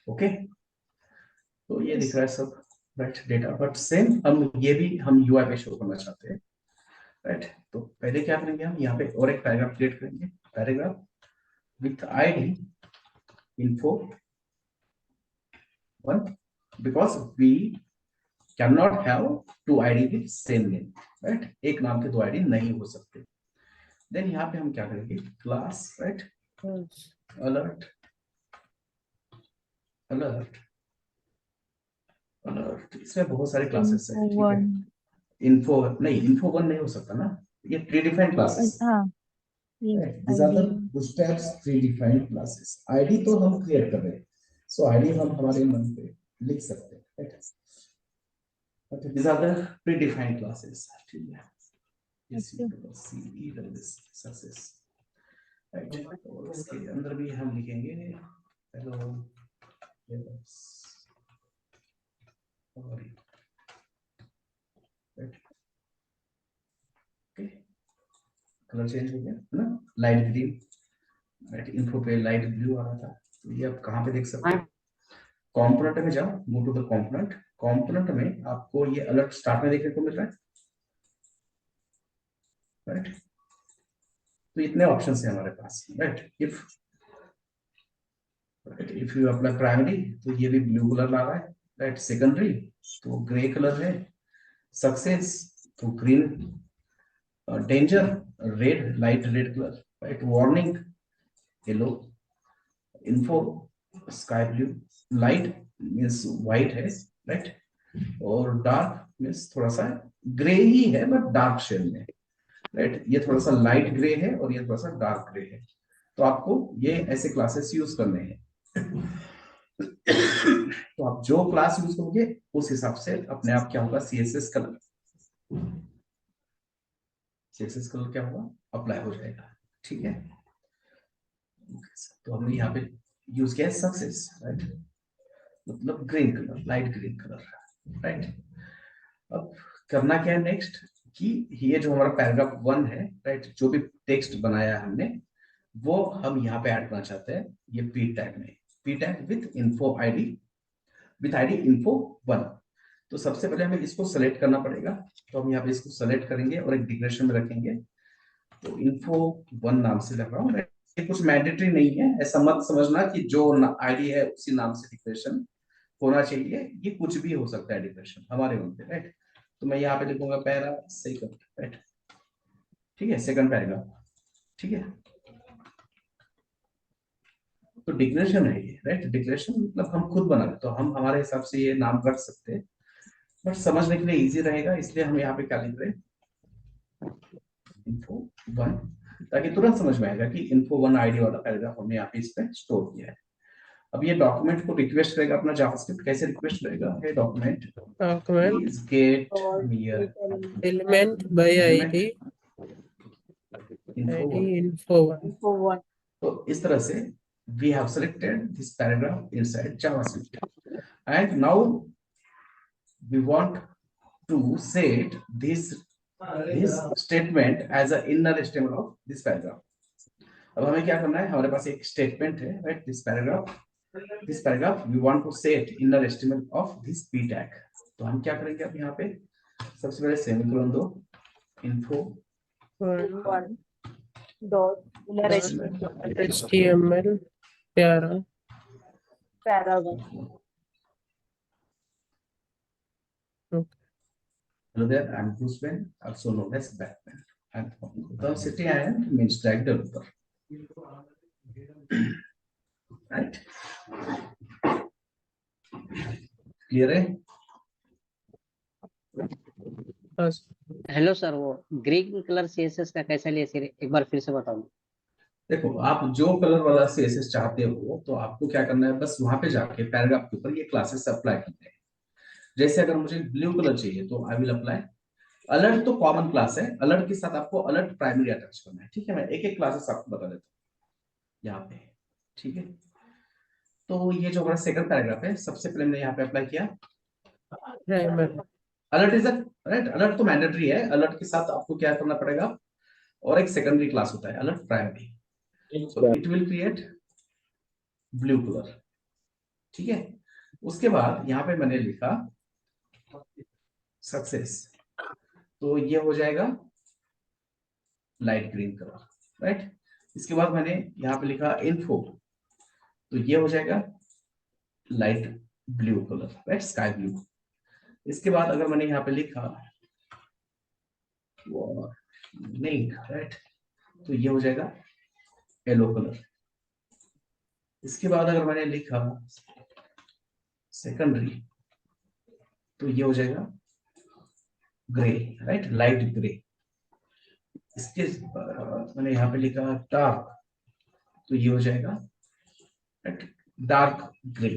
okay, तो ये दिख रहा है सब, राइट, डेटा, बट सेम हम ये भी हम यूआई पे शो करना चाहते हैं, राइट, तो पहले क्या करेंगे, हम यहाँ पे और एक पैराग्राफ क्रिएट करेंगे, paragraph with ID info 1, because we cannot have two ID with same name, right, एक नाम के दो आईडी नहीं हो सकते, देन यहाँ पे हम क्या करेंगे, class, right, alert, alert, alert, इसमें बहुत सारे क्लासेस है, ठीक है, One. इन्फो नहीं, इन्फो 1 नहीं हो सकता ना, ये प्रीडिफाइंड क्लासेस, हाँ. Yes. these are the ID. bootstraps predefined classes, ID तो हम क्रिएट कर रहे हैं, सो आईडी हम हमारे मन पे लिख सकते हैं, right? Okay, these are the predefined classes, ठीक है, success, right, और इसके अंदर भी हम लिखेंगे hello कलर चेंज हो गया है ना, लाइट ग्रीन, राइट, इन्फो पे लाइट ब्लू आ रहा था, तो ये आप कहाँ पे देख सकते हैं, कंपोनेंट में जाओ, go to the component, component में आपको ये अलर्ट स्टार्ट में देखने को मिल रहा है, राइट, तो तो इतने ऑप्शंस हैं हमारे पास, right. If you apply primary तो ये भी ब्लू कलर ला रहा है, राइट। सेकेंडरी तो ग्रे कलर है, सक्सेस तो green, danger red, light red colour, right. Warning yellow, info sky blue, light means white है, राइट। और डार्क मीन्स थोड़ा सा ग्रे ही है बट डार्क शेड में, राइट। ये थोड़ा सा लाइट ग्रे है और ये थोड़ा सा डार्क ग्रे है। तो आपको ये ऐसे क्लासेस यूज करने हैं। तो आप जो क्लास यूज करोगे उस हिसाब से अपने आप क्या होगा, सीएसएस कलर क्या होगा, अप्लाई हो जाएगा, ठीक है। तो हमने यहाँ पे यूज किया है सक्सेस, राइट, मतलब green colour, light green colour, right. अब करना क्या है नेक्स्ट, कि ये जो हमारा पैराग्राफ 1 है, राइट, जो भी टेक्स्ट बनाया है हमने वो हम यहाँ पे ऐड करना चाहते हैं ये पी टैग में, P tag with info ID, with ID info 1। तो सबसे पहले हमें इसको सेलेक्ट करना पड़ेगा, तो हम यहाँ पे इसको सेलेक्ट करेंगे और एक डिक्लेरेशन में रखेंगे। तो इन्फो 1 नाम से लग रहा हूँ, ये कुछ मैंडेटरी नहीं है, ऐसा मत समझना कि जो आईडी है उसी नाम से डिक्लेरेशन होना चाहिए, ये कुछ भी हो सकता है डिक्लेरेशन हमारे मन पे, राइट। तो मैं यहाँ पे लिखूंगा पैरा सेकंड, राइट, ठीक है, सेकंड पैराग्राफ, ठीक है। तो डिक्लेरेशन है ये, राइट। डिक्लेरेशन मतलब हम खुद बना रहे, तो हम हमारे हिसाब से ये नाम रख सकते हैं, बट समझने के लिए इजी रहेगा, इसलिए हम यहाँ पे क्या लिख रहे हैं, इन्फो 1, ताकि तुरंत समझ में आएगा कि इन्फो 1 आईडी वाला पैराग्राफ हमने यहाँ पे इस पे स्टोर किया है। अब ये डॉक्यूमेंट को रिक्वेस्ट करेगा अपना जावास्क्रिप्ट, कैसे रिक्वेस्ट करेगा, है document please get near element by id info 1. तो इस तरह से we have selected this paragraph inside JavaScript, and now we want to set this statement as a inner HTML of this paragraph. अब हमें क्या करना है, हमारे पास एक स्टेटमेंट है, right, this paragraph we want to set inner HTML of this p tag। तो हम क्या करेंगे, अब यहाँ पे सबसे पहले सेमीकोलन दो, info 1 HTML paragraph. Hello there, I'm Bruce Wayne, also known as Batman. I'm from the city and means drag developer. Right? Clear है? Yes. हेलो सर, वो ग्रीन कलर सीएसएस का कैसा लिया सर, एक बार फिर से बताओ। देखो, आप जो कलर वाला सीएसएस चाहते हो तो आपको क्या करना है, बस वहां पे जाके पैराग्राफ के ऊपर ये क्लासेस अप्लाई करते हैं। जैसे अगर मुझे ब्लू कलर चाहिए तो आई विल अप्लाई अलर्ट, तो कॉमन क्लास है, अलर्ट के साथ आपको अलर्ट प्राइमरी अटैच करना है, ठीक है। मैं एक एक क्लासेस आपको बता देता हूँ यहाँ पे, ठीक है। तो ये जो हमारा सेकंड पैराग्राफ है, सबसे पहले मैंने यहाँ पे अप्लाई किया अलर्ट इज राइट, अलर्ट तो मैंडेटरी है, अलर्ट के साथ आपको क्या करना पड़ेगा, और एक सेकेंडरी क्लास होता है alert primary, so it will create blue colour, ठीक है। उसके बाद यहाँ पे मैंने लिखा सक्सेस, तो ये हो जाएगा लाइट ग्रीन कलर, राइट। इसके बाद मैंने यहाँ पे लिखा इन्फो, तो ये हो जाएगा light blue colour, right, sky blue. इसके बाद अगर मैंने यहाँ पे लिखा नहीं, राइट, तो ये हो जाएगा येलो कलर। इसके बाद अगर मैंने लिखा सेकेंडरी, तो ये हो जाएगा ग्रे, राइट, लाइट ग्रे। इसके मैंने यहाँ पे लिखा डार्क, तो ये हो जाएगा dark grey,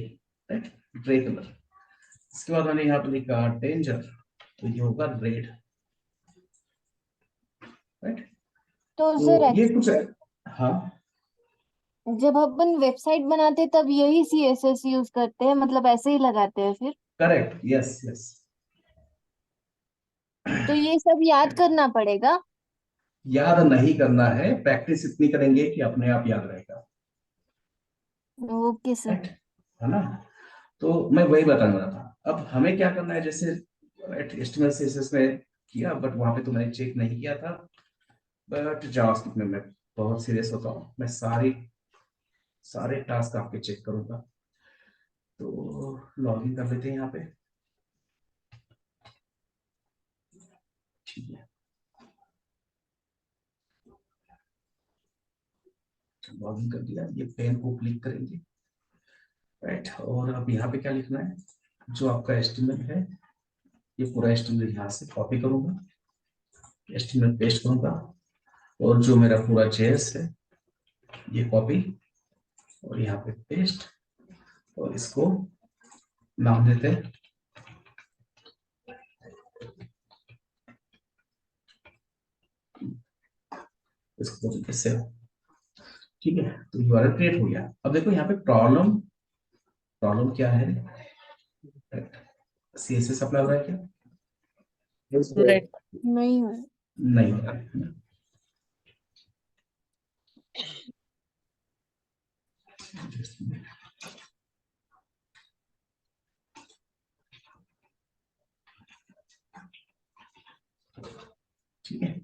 right, grey colour. इसके बाद मैंने यहाँ पे लिखा डेंजर, तो ये होगा रेड, राइट। तो तो सर ये कुछ है, हाँ, जब अपन वेबसाइट बनाते तब यही सीएसएस यूज करते हैं, मतलब ऐसे ही लगाते हैं फिर? Correct, yes yes. तो ये सब याद करना पड़ेगा? याद नहीं करना है, प्रैक्टिस इतनी करेंगे कि अपने आप याद रहेगा, ओके सर। राइट, है ना। तो मैं वही बताने वाला था। अब हमें क्या करना है, जैसे HTML CSS में किया, बट वहां पे तो मैंने चेक नहीं किया था, बट जावास्क्रिप्ट में मैं बहुत सीरियस होता हूँ मैं, सारे टास्क आपके चेक करूंगा। तो लॉगिन कर लेते हैं यहाँ पे। ठीक है, लॉगिन कर दिया। ये पेन को क्लिक करेंगे, राइट। और अब यहाँ पे क्या लिखना है, जो आपका एस्टिमेट है, ये पूरा एस्टिमेट यहाँ से कॉपी करूंगा, एस्टिमेट पेस्ट करूंगा, और जो मेरा पूरा जेएस है ये कॉपी और यहाँ पे पेस्ट, और इसको नाम देते हैं इसको बोलते सेव। ठीक है, तो यूआरएल क्रिएट हो गया। अब देखो यहाँ पे प्रॉब्लम क्या है, सीएसएस अप्लाई हो रहा है क्या? Right. नहीं है। नहीं हो रहा है। ठीक है,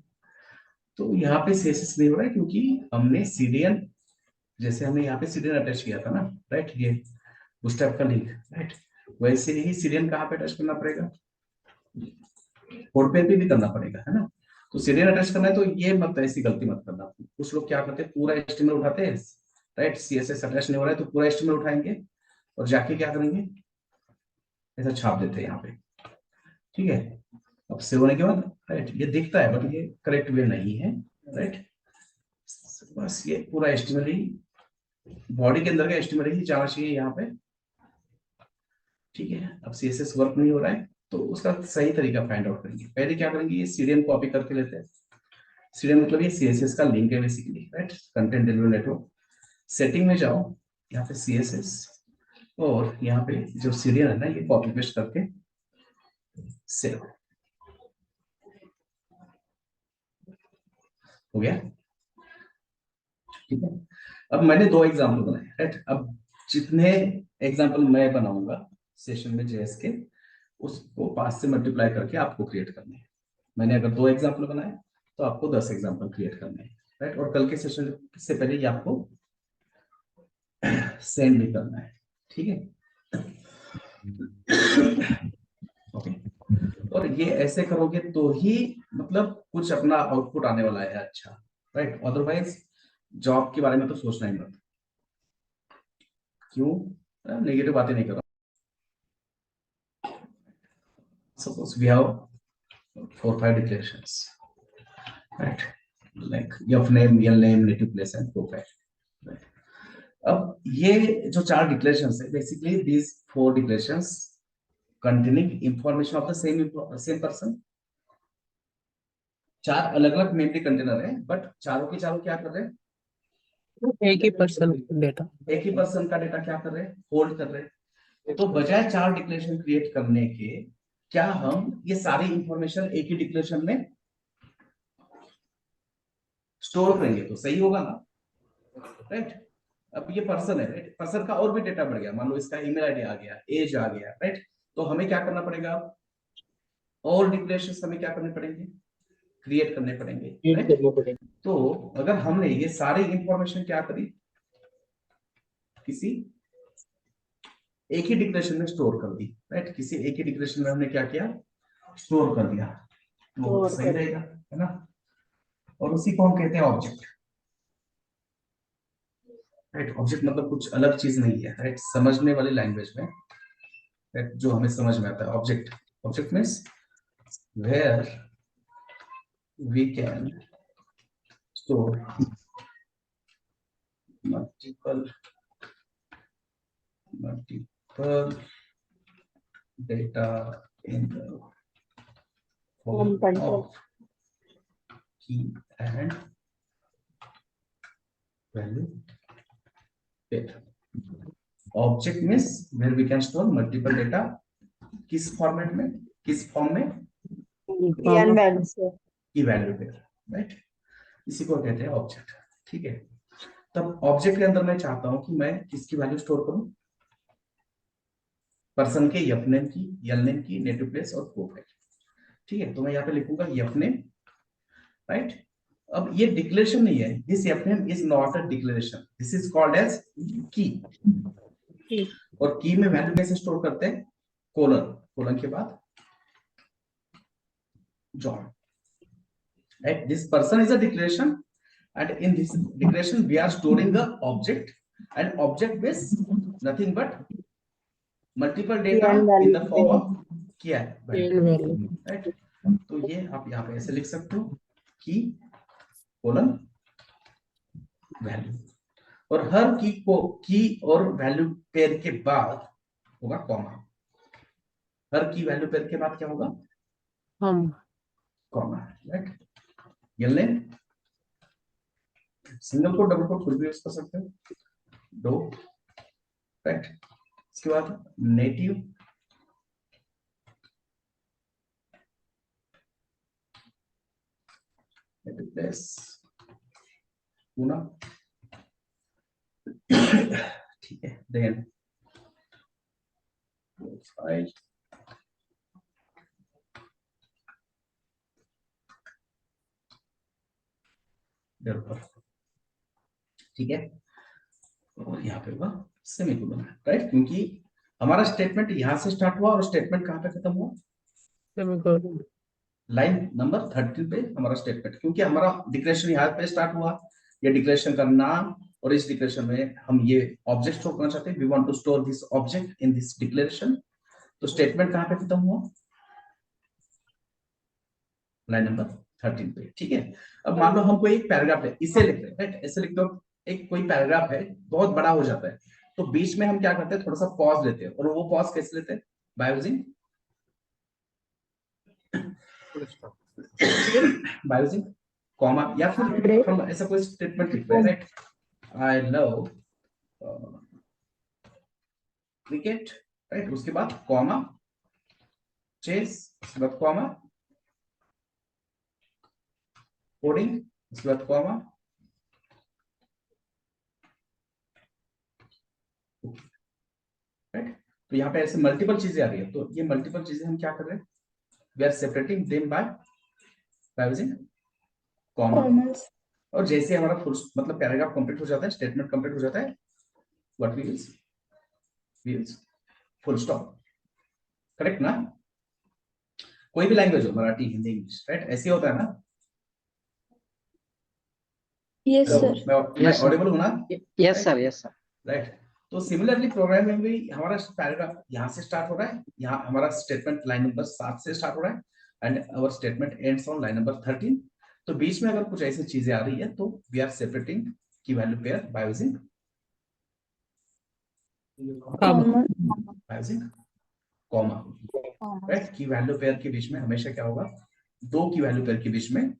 तो यहाँ पे सीएसएस नहीं हो रहा है क्योंकि हमने सीडीएन, जैसे हमने यहाँ पे सीडीएन अटैच किया था ना, राइट, ये बूटस्ट्रैप का लिंक, राइट, वैसे ही सीडीएन कहाँ पे अटैच करना पड़ेगा, कोड पे भी करना पड़ेगा, है ना। तो सीडीएन अटैच करना है, तो ये मत ऐसी गलती मत करना। कुछ लोग क्या करते हैं, पूरा एचटीएमएल उठाते हैं, राइट, सीएसएस अटैच नहीं हो रहा है तो पूरा एचटीएमएल उठाएंगे और जाके क्या करेंगे, ऐसा छाप देते हैं यहाँ पे। ठीक है, अब सेव होने के बाद, राइट, ये दिखता है बट ये करेक्ट वे नहीं है, राइट। बस ये पूरा एस्टिमेट ही, बॉडी के अंदर का एस्टिमेट ही जाना चाहिए यहाँ पे। ठीक है, अब सीएसएस वर्क नहीं हो रहा है तो उसका सही तरीका फाइंड आउट करेंगे। पहले क्या करेंगे, ये सीडीएन कॉपी करके लेते हैं। सीडीएन मतलब ये सीएसएस का लिंक है basically, right, content delivery network. Setting में जाओ, यहाँ पे सीएसएस, और यहाँ पे जो सीडीएन है ना, ये कॉपी पेस्ट करके सेव हो गया। ठीक है, अब मैंने 2 एग्जाम्पल बनाए, राइट। अब जितने एग्जाम्पल मैं बनाऊंगा सेशन में जेएस के, उसको 5 से मल्टीप्लाई करके आपको क्रिएट करने हैं। मैंने अगर 2 एग्जाम्पल बनाए तो आपको 10 एग्जाम्पल क्रिएट करने हैं, राइट। और कल के सेशन से पहले ये आपको सेंड भी करना है। ठीक है, ओके। और ये ऐसे करोगे तो ही मतलब कुछ अपना आउटपुट आने वाला है अच्छा, राइट। अदरवाइज जॉब के बारे में तो सोचना ही मत। क्यों? नेगेटिव बातें नहीं कर रहा। Suppose we have 4-5 declarations, right? Like your name, real name, native place, and profile. Right? अब ये जो 4 declarations है, basically these 4 declarations containing information of the same person. 4 अलग-अलग मेमोरी कंटेनर है, बट चारों के चारों क्या कर रहे हैं, एक ही पर्सन डेटा, एक ही पर्सन का डेटा क्या कर रहे हैं, होल्ड कर रहे हैं। तो बजाय 4 डिक्लेरेशन क्रिएट करने के, क्या हम ये सारी इंफॉर्मेशन एक ही डिक्लेरेशन में स्टोर करेंगे तो सही होगा ना, राइट। अब ये पर्सन है, राइट, पर्सन का और भी डेटा बढ़ गया, मान लो इसका ईमेल आईडी आ गया, एज आ गया, राइट। तो हमें क्या करना पड़ेगा, और डिक्लेरेशन हमें क्या करने पड़ेंगे, क्रिएट करने पड़ेंगे। तो अगर हमने ये सारी इंफॉर्मेशन क्या करी, किसी एक ही डिक्लेरेशन में स्टोर कर दी, राइट, किसी एक ही डिक्लेरेशन में हमने क्या किया, स्टोर कर दिया, तो सही रहेगा, है ना। और उसी को हम कहते हैं ऑब्जेक्ट, राइट। ऑब्जेक्ट मतलब कुछ अलग चीज नहीं है, राइट, समझने वाली लैंग्वेज में, राइट, जो हमें समझ में आता है। Object means where we can store multiple data in the form of key and value pair. Object means where we can store multiple data, किस फॉर्मेट में, किस फॉर्म में, की वैल्यू पेयर, राइट। इसी को कहते हैं ऑब्जेक्ट। ठीक है, तब ऑब्जेक्ट के अंदर मैं चाहता हूं कि मैं किसकी वैल्यू स्टोर करूं, पर्सन के यफ नेम की, यल नेम की, नेटिव प्लेस और प्रोफाइल। ठीक है, तो मैं यहाँ पे लिखूंगा यफ नेम, राइट, अब ये डिक्लेरेशन नहीं है, this F name is not a declaration, this is called as key. और की में वैल्यू कैसे स्टोर करते हैं? कोलन, कोलन के बाद John, right? This person is a declaration and in this declaration we are storing the object, and object is nothing but multiple data in the form of क्या है? value. Right? तो ये आप यहाँ पे ऐसे लिख सकते हो, की कोलन वैल्यू, और हर की को की और वैल्यू पेयर के बाद होगा कॉमा। हर की वैल्यू पेयर के बाद क्या होगा? Comma, right? ये सिंगल कोट डबल कोट कुछ भी यूज कर सकते हो, दो, राइट? इसके बाद नेटिव, प्लस पूना, ठीक है, देन फाइल, ठीक है, और यहाँ पे होगा सेमीकोलन, राइट? क्योंकि हमारा स्टेटमेंट यहाँ से स्टार्ट हुआ और स्टेटमेंट कहाँ पे खत्म हुआ? Semicolon. लाइन नंबर 13 पे हमारा स्टेटमेंट, क्योंकि हमारा डिक्लेरेशन यहाँ पे स्टार्ट हुआ, ये डिक्लेरेशन का नाम, और इस डिक्लेरेशन में हम ये ऑब्जेक्ट स्टोर करना चाहते हैं, we want to store this object in this declaration. तो स्टेटमेंट कहाँ पे खत्म हुआ? लाइन नंबर 13 पे, ठीक है। अब मान लो हमको एक पैराग्राफ है, इसे लिख रहे हैं, राइट? ऐसे लिखते हो, एक कोई पैराग्राफ है, बहुत बड़ा हो जाता है, तो बीच में हम क्या करते हैं, थोड़ा सा पॉज लेते हैं, और वो पॉज कैसे लेते हैं? बाय यूजिंग कॉमा, या फिर हम ऐसा कोई स्टेटमेंट लिख रहे हैं, right? I love cricket, right? उसके बाद कॉमा, चेस, उसके बाद कॉमा, कोडिंग, उसके बाद कॉमा, राइट? तो यहाँ पे ऐसे मल्टीपल चीजें आ रही है, तो ये मल्टीपल चीजें हम क्या कर रहे हैं? We are separating them by using comma. और जैसे हमारा फुल मतलब पैराग्राफ कंप्लीट हो जाता है, स्टेटमेंट कंप्लीट हो जाता है, what we use full stop, correct ना? कोई भी लैंग्वेज हो, मराठी, हिंदी, इंग्लिश, राइट? ऐसे होता है ना? यस तो सर। मैं ऑडिबल हूं ना? Yes sir, yes sir. Right? तो सिमिलरली प्रोग्राम में भी हमारा पैराग्राफ यहाँ से स्टार्ट हो रहा है, यहाँ हमारा स्टेटमेंट लाइन नंबर 7 से स्टार्ट हो रहा है, and our statement ends on line number 13। तो बीच में अगर कुछ ऐसी चीजें आ रही है, तो वी आर सेपरेटिंग की value pair bye using comma, right? Key value pair के बीच में हमेशा क्या होगा? दो की वैल्यू पेयर के बीच में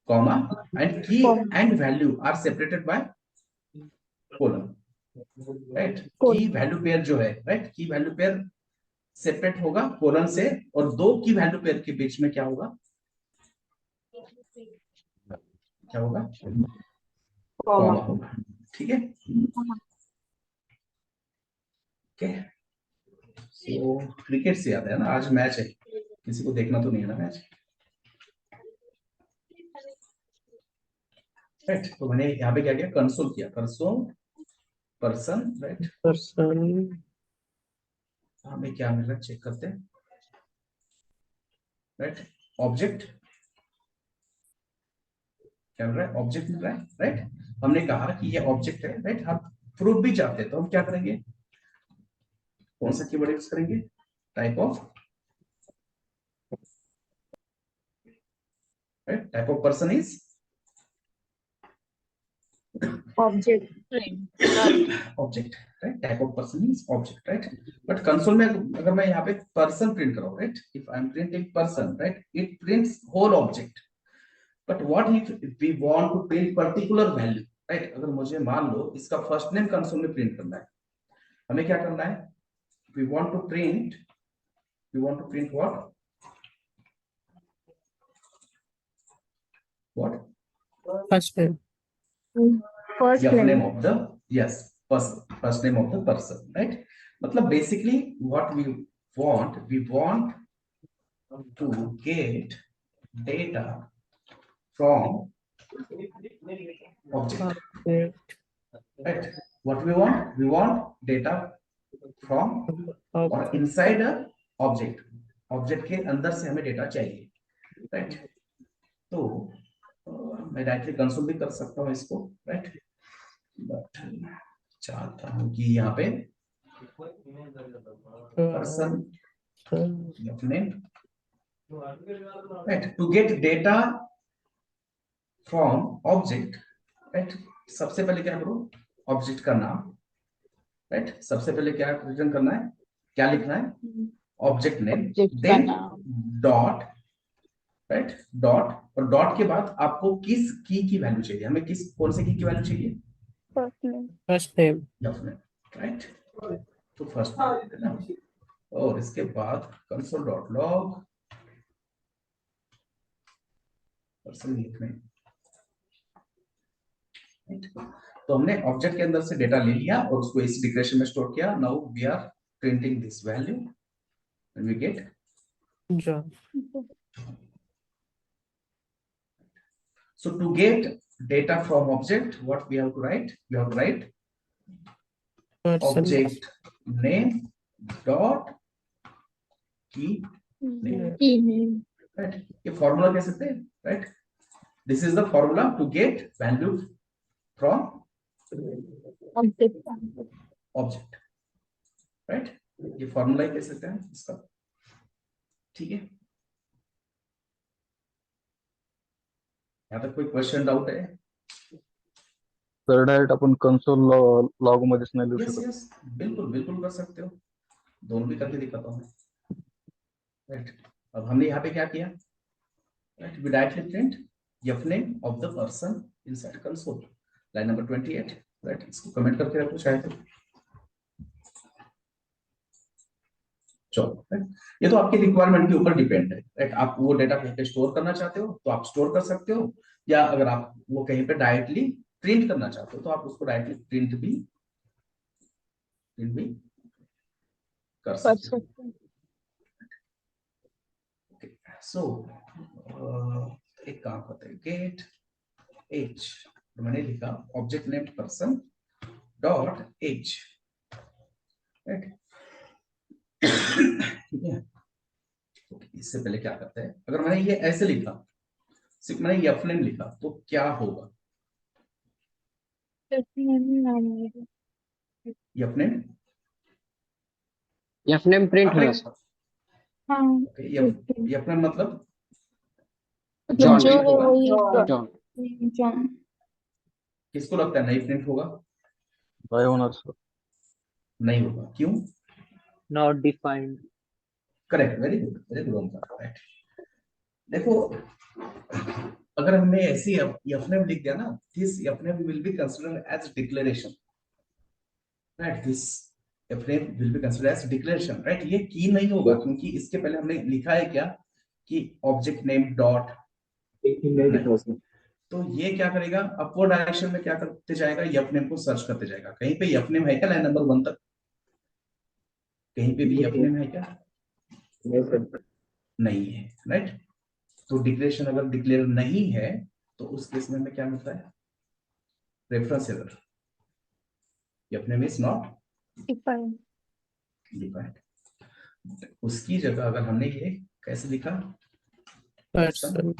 comma, and key and value are separated by colon, right? Key value pair जो है, right? Key value pair separate होगा कोलन से, और दो की वैल्यू पेयर के बीच में क्या होगा? क्या होगा? कॉमा होगा, ठीक है? ओके, सो क्रिकेट से याद है ना, आज मैच है, किसी को देखना तो नहीं है ना मैच, राइट? तो मैंने यहाँ पे क्या किया? कंसोल किया, कंसोल पर्सन, राइट? Person. हमें क्या मिल रहा है चेक करते हैं, राइट? ऑब्जेक्ट क्या मिल रहा है? ऑब्जेक्ट मिल रहा है, राइट? हमने कहा कि ये ऑब्जेक्ट है, राइट? हम प्रूफ भी चाहते हैं, तो हम क्या करेंगे? कौन सा कीवर्ड यूज करेंगे? Type of, right? Type of person is object. Object, right? Type of person is object, right? But console में अगर मैं यहाँ पे पर्सन प्रिंट करूँ, right? If I am printing person, right, it prints whole object. But what if we want to print particular value, right? अगर मुझे मान लो इसका फर्स्ट नेम कंसोल में प्रिंट करना है, हमें क्या करना है? We want to print what? First name. First Yeah, name. name of the, yes, first name of the person, right? मतलब basically what we want to get data from Object. Object. Right. What we want data from or Object. inside a object. Object के अंदर से हमें data चाहिए, right? तो मैं directly console भी कर सकता हूँ इसको, राइट? बट चाहता हूँ कि यहाँ पे person name, right? To get data from object, right? सबसे पहले क्या करो, ऑब्जेक्ट का नाम, राइट? सबसे पहले क्या रिटर्न करना है, क्या लिखना है, object name, then dot, right? Dot, और डॉट के बाद आपको किस की वैल्यू चाहिए, हमें किस कौन से की वैल्यू चाहिए, First name. First name. Right? तो फर्स्ट है ना, और इसके बाद कंसोल डॉट लॉग पर्सन लिखना है, तो हमने ऑब्जेक्ट के अंदर से डेटा ले लिया और उसको इस डिक्लेरेशन में स्टोर किया. Now we are printing this value and we get John. so to get data from object, what we have to write, we have to write Person. object name dot key name, Email. right? ये formula कह सकते हैं, right? This is the formula to get value from Object. Object, right? ये formula ही कह सकते हैं इसका, ठीक है? यहाँ तक कोई क्वेश्चन डाउट है? सर डायरेक्ट अपन कंसोल लॉग मध्येच नाही लिहू यस शकत. यस, बिल्कुल बिल्कुल कर सकते हो, दोनों भी करके दिखाता हूँ, राइट? अब हमने यहाँ पे क्या किया, right? We directly print f name of the person inside console, line number 28, right? इसको कमेंट करके रखो चाहे तो. चलो, ये तो आपके रिक्वायरमेंट के ऊपर डिपेंड है, राइट? आप वो डेटा कहीं पे स्टोर करना चाहते हो तो आप स्टोर कर सकते हो, या अगर आप वो कहीं पे डायरेक्टली प्रिंट करना चाहते हो तो आप उसको डायरेक्टली प्रिंट भी कर सकते हो. सो एक काम करते हैं, गेट एज, तो मैंने लिखा object name person dot age, right? ठीक है? इससे पहले क्या करते हैं, अगर मैंने ये ऐसे लिखा, सिर्फ मैंने एफ नेम लिखा तो क्या होगा, F name F name print होगा सर. एफ नेम मतलब जॉन. जो है वही जॉन. जॉन. किसको लगता है नहीं प्रिंट होगा? काय होणार सर? नहीं होगा, क्यों? Not defined. Correct, very good Omkar, right? देखो, अगर हमने ऐसी एफ नेम लिख दिया ना, this F name will be considered as declaration, right? This F name will be considered as declaration, right? ये की नहीं होगा क्योंकि इसके पहले हमने लिखा है क्या कि ऑब्जेक्ट नेम डॉट, तो ये क्या करेगा, अपवर्ड डायरेक्शन में क्या करते जाएगा, एफ नेम को सर्च करते जाएगा. कहीं पे एफ नेम है क्या लाइन नंबर 1 तक? कहीं पे भी एफ नेम है क्या? नहीं है, राइट? तो डिक्लेरेशन अगर डिक्लेयर नहीं है तो उस केस में हमें क्या मिलता है, reference error, F name is not defined. उसकी जगह अगर हमने ये कैसे लिखा, Person.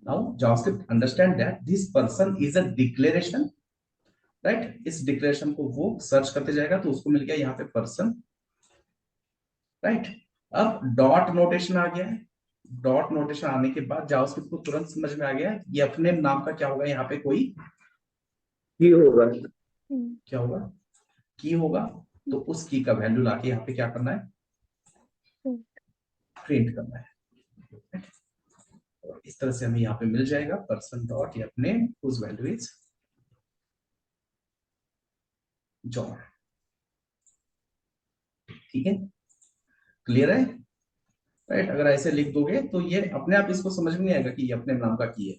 now JavaScript understand that this person is a declaration, right? इस डिक्लेरेशन को वो सर्च करते जाएगा तो उसको मिल गया यहाँ पे पर्सन, राइट? अब डॉट नोटेशन आ गया है, डॉट नोटेशन आने के बाद JavaScript को तुरंत समझ में आ गया ये अपने नाम का क्या होगा, यहाँ पे कोई की होगा, क्या होगा, की होगा. तो उस की का वैल्यू लाके यहाँ पे क्या करना है, प्रिंट करना है. और इस तरह से हमें यहाँ पे मिल जाएगा person dot F name whose value is John. ठीक है, क्लियर है, राइट? अगर ऐसे लिख दोगे तो ये अपने आप इसको समझ में नहीं आएगा कि ये अपने नाम का की है.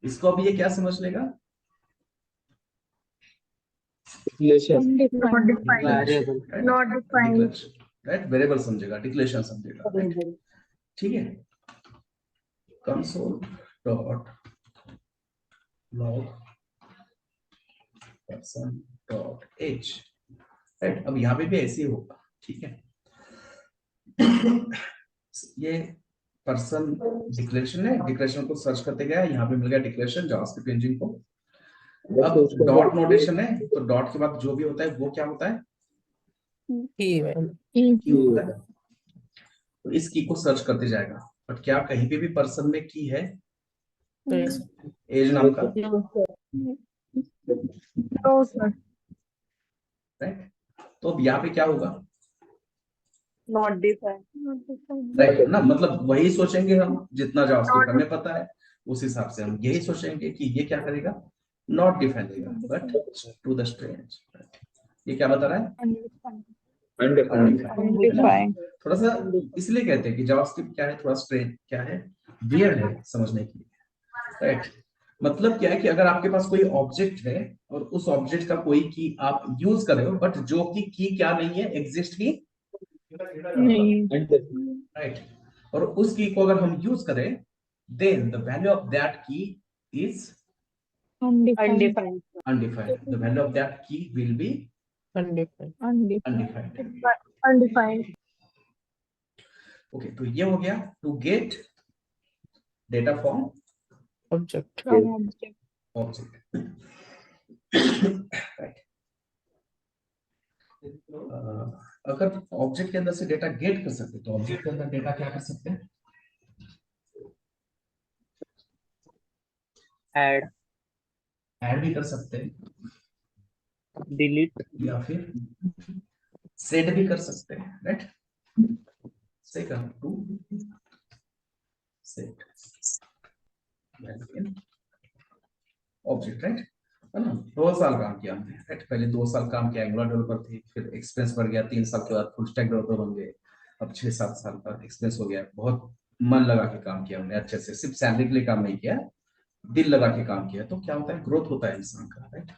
इसको अभी ये क्या समझ लेगा, Not defined. राइट? वेरिएबल समझेगा, डिक्लेरेशन समझेगा, right? ठीक है. Console dot log person dot age, right. अब यहाँ पे भी ऐसे ही होगा, ठीक है। ये पर्सन डिक्लेरेशन है, डिक्लेरेशन को सर्च करते गया, यहाँ पे मिल गया डिक्लेरेशन जावास्क्रिप्ट इंजन को। अब डॉट नोटेशन है, तो डॉट के बाद जो भी होता है वो क्या होता है, की है की होता है। तो इस की को सर्च करते जाएगा, बट क्या कहीं पे भी पर्सन में की है एज नाम का, No, sir. राइट। तो अब यहाँ पे क्या होगा, Not defined. Not defined. Right ना, मतलब वही सोचेंगे हम जितना जावास्क्रिप्ट हमें पता है, उस हिसाब से हम यही सोचेंगे कि ये क्या करेगा, नॉट डिफाइन देगा, बट टू द स्ट्रेंज। ये क्या बता रहा है, Undefined. Undefined. थोड़ा सा इसलिए कहते हैं कि जावास्क्रिप्ट क्या है, थोड़ा स्ट्रेंज क्या है, वियर्ड है समझने के लिए, राइट। मतलब क्या है कि अगर आपके पास कोई ऑब्जेक्ट है और उस ऑब्जेक्ट का कोई की आप यूज कर रहे हो, बट जो की क्या नहीं है, एग्जिस्ट की नहीं. राइट, और उस की को अगर हम यूज करें, then the value of that key is Undefined. undefined. The value of that key will be undefined undefined. Undefined. Okay, तो ये हो गया to get data from object From object. Object, right. अगर ऑब्जेक्ट के अंदर से data gate कर सकते, तो ऑब्जेक्ट के अंदर डेटा क्या कर सकते हैं, ऐड भी कर सकते हैं, डिलीट, या फिर सेट भी कर सकते हैं, right. Second to set object, right, है ना। 2 साल काम किया हमने, राइट। पहले 2 साल काम किया, एंगुलर डेवलपर थे, फिर एक्सपीरियंस बढ़ गया, 3 साल के बाद फुल स्टैक डेवलपर बन गए, अब 6-7 साल का एक्सपीरियंस हो गया। बहुत मन लगा के काम किया हमने, अच्छे से, सिर्फ सैलरी के लिए काम नहीं किया, दिल लगा के काम किया। तो क्या होता है, ग्रोथ होता है इंसान का, राइट।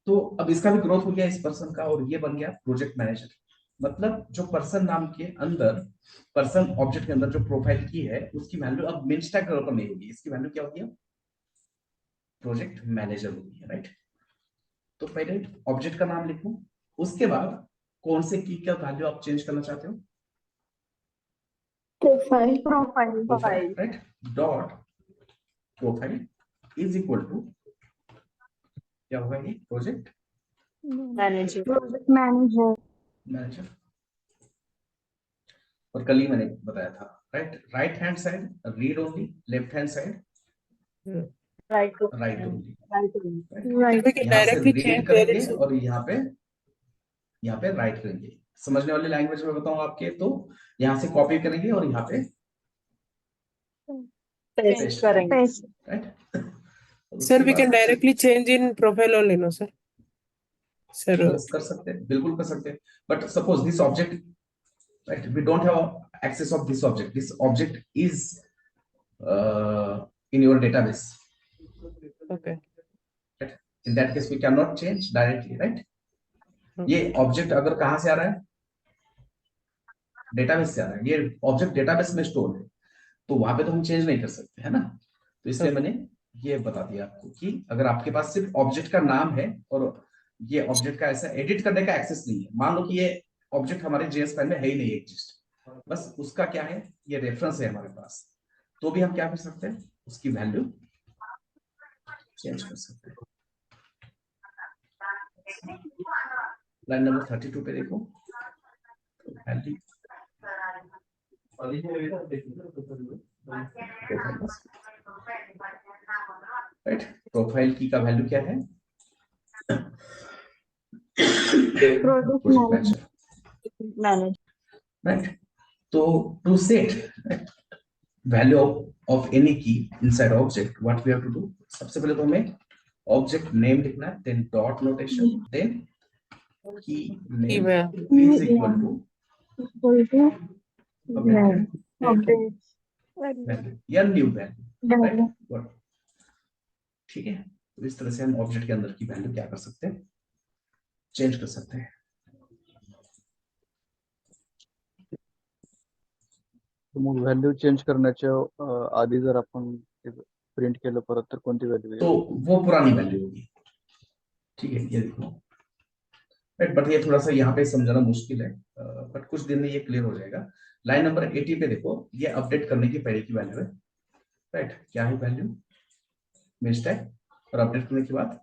तो अब इसका भी ग्रोथ हो गया इस पर्सन का, और ये बन गया प्रोजेक्ट मैनेजर। मतलब जो पर्सन नाम के अंदर, पर्सन ऑब्जेक्ट के अंदर जो प्रोफाइल की है, उसकी वैल्यू अब मिन स्टैक डेवलपर नहीं होगी, इसकी वैल्यू क्या होगी, प्रोजेक्ट मैनेजर होगी, राइट। तो पहले ऑब्जेक्ट का नाम लिखो, उसके बाद कौन से की का वैल्यू आप चेंज करना चाहते हो, Profile. Profile. Profile, right. Dot profile is equal to क्या होगा, ये project Manager. Project manager. Manager. और कल ही मैंने बताया था, right. Right hand side read only, left hand side Right. Write only, Right. we can यहाँ से directly रीड change करेंगे there और यहाँ पे राइट करेंगे। समझने वाली लैंग्वेज में बताऊं आपके, तो यहाँ से कॉपी करेंगे और यहाँ पे Paste करेंगे. Paste. Right. sir we can directly change in profile only no sir sir कर सकते हैं, बिल्कुल कर सकते हैं, but suppose this object, right, we don't have access of this object is in your database, okay in that case we can not change directly, right. ये object अगर कहां से आ रहा है, डेटाबेस से आ रहा है, ये ऑब्जेक्ट डेटाबेस में स्टोर है, तो वहां पे तो हम चेंज नहीं कर सकते, है ना। तो इसलिए मैंने ये बता दिया आपको कि अगर आपके पास सिर्फ ऑब्जेक्ट का नाम है और ये ऑब्जेक्ट का ऐसा एडिट करने का एक्सेस नहीं है, मान लो कि ये ऑब्जेक्ट हमारे जेएस फाइल में है ही नहीं एग्जिस्ट, बस उसका क्या है, ये रेफरेंस है हमारे पास, तो भी हम क्या कर सकते हैं, उसकी वैल्यू चेंज कर सकते हैं। लाइन नंबर 32 पे देखो, वैल्यू राइट, प्रोफाइल की का वैल्यू क्या है, Project manager. राइट। तो to set value of any key inside object, what we have to do, सबसे पहले तो हमें ऑब्जेक्ट नेम लिखना है, then dot notation, then key name is equal to Update. Value या न्यू वैल्यू, Value. राइट। ठीक है, तो इस तरह से हम ऑब्जेक्ट के अंदर की वैल्यू क्या कर सकते हैं, चेंज कर सकते हैं। तर मग व्हॅल्यू चेंज करण्याच्या आधी जर आपण प्रिंट केलं परत तर कोणती व्हॅल्यू तो वो पुरानी वैल्यू होगी। ठीक है, ये देखो राइट, बट ये थोड़ा सा यहाँ पे समझना मुश्किल है, बट कुछ दिन में ये क्लियर हो जाएगा। लाइन नंबर 80 पे देखो, ये अपडेट करने की पहले की वैल्यू है, राइट। क्या है वैल्यू, मिस्ड है, और अपडेट करने के बाद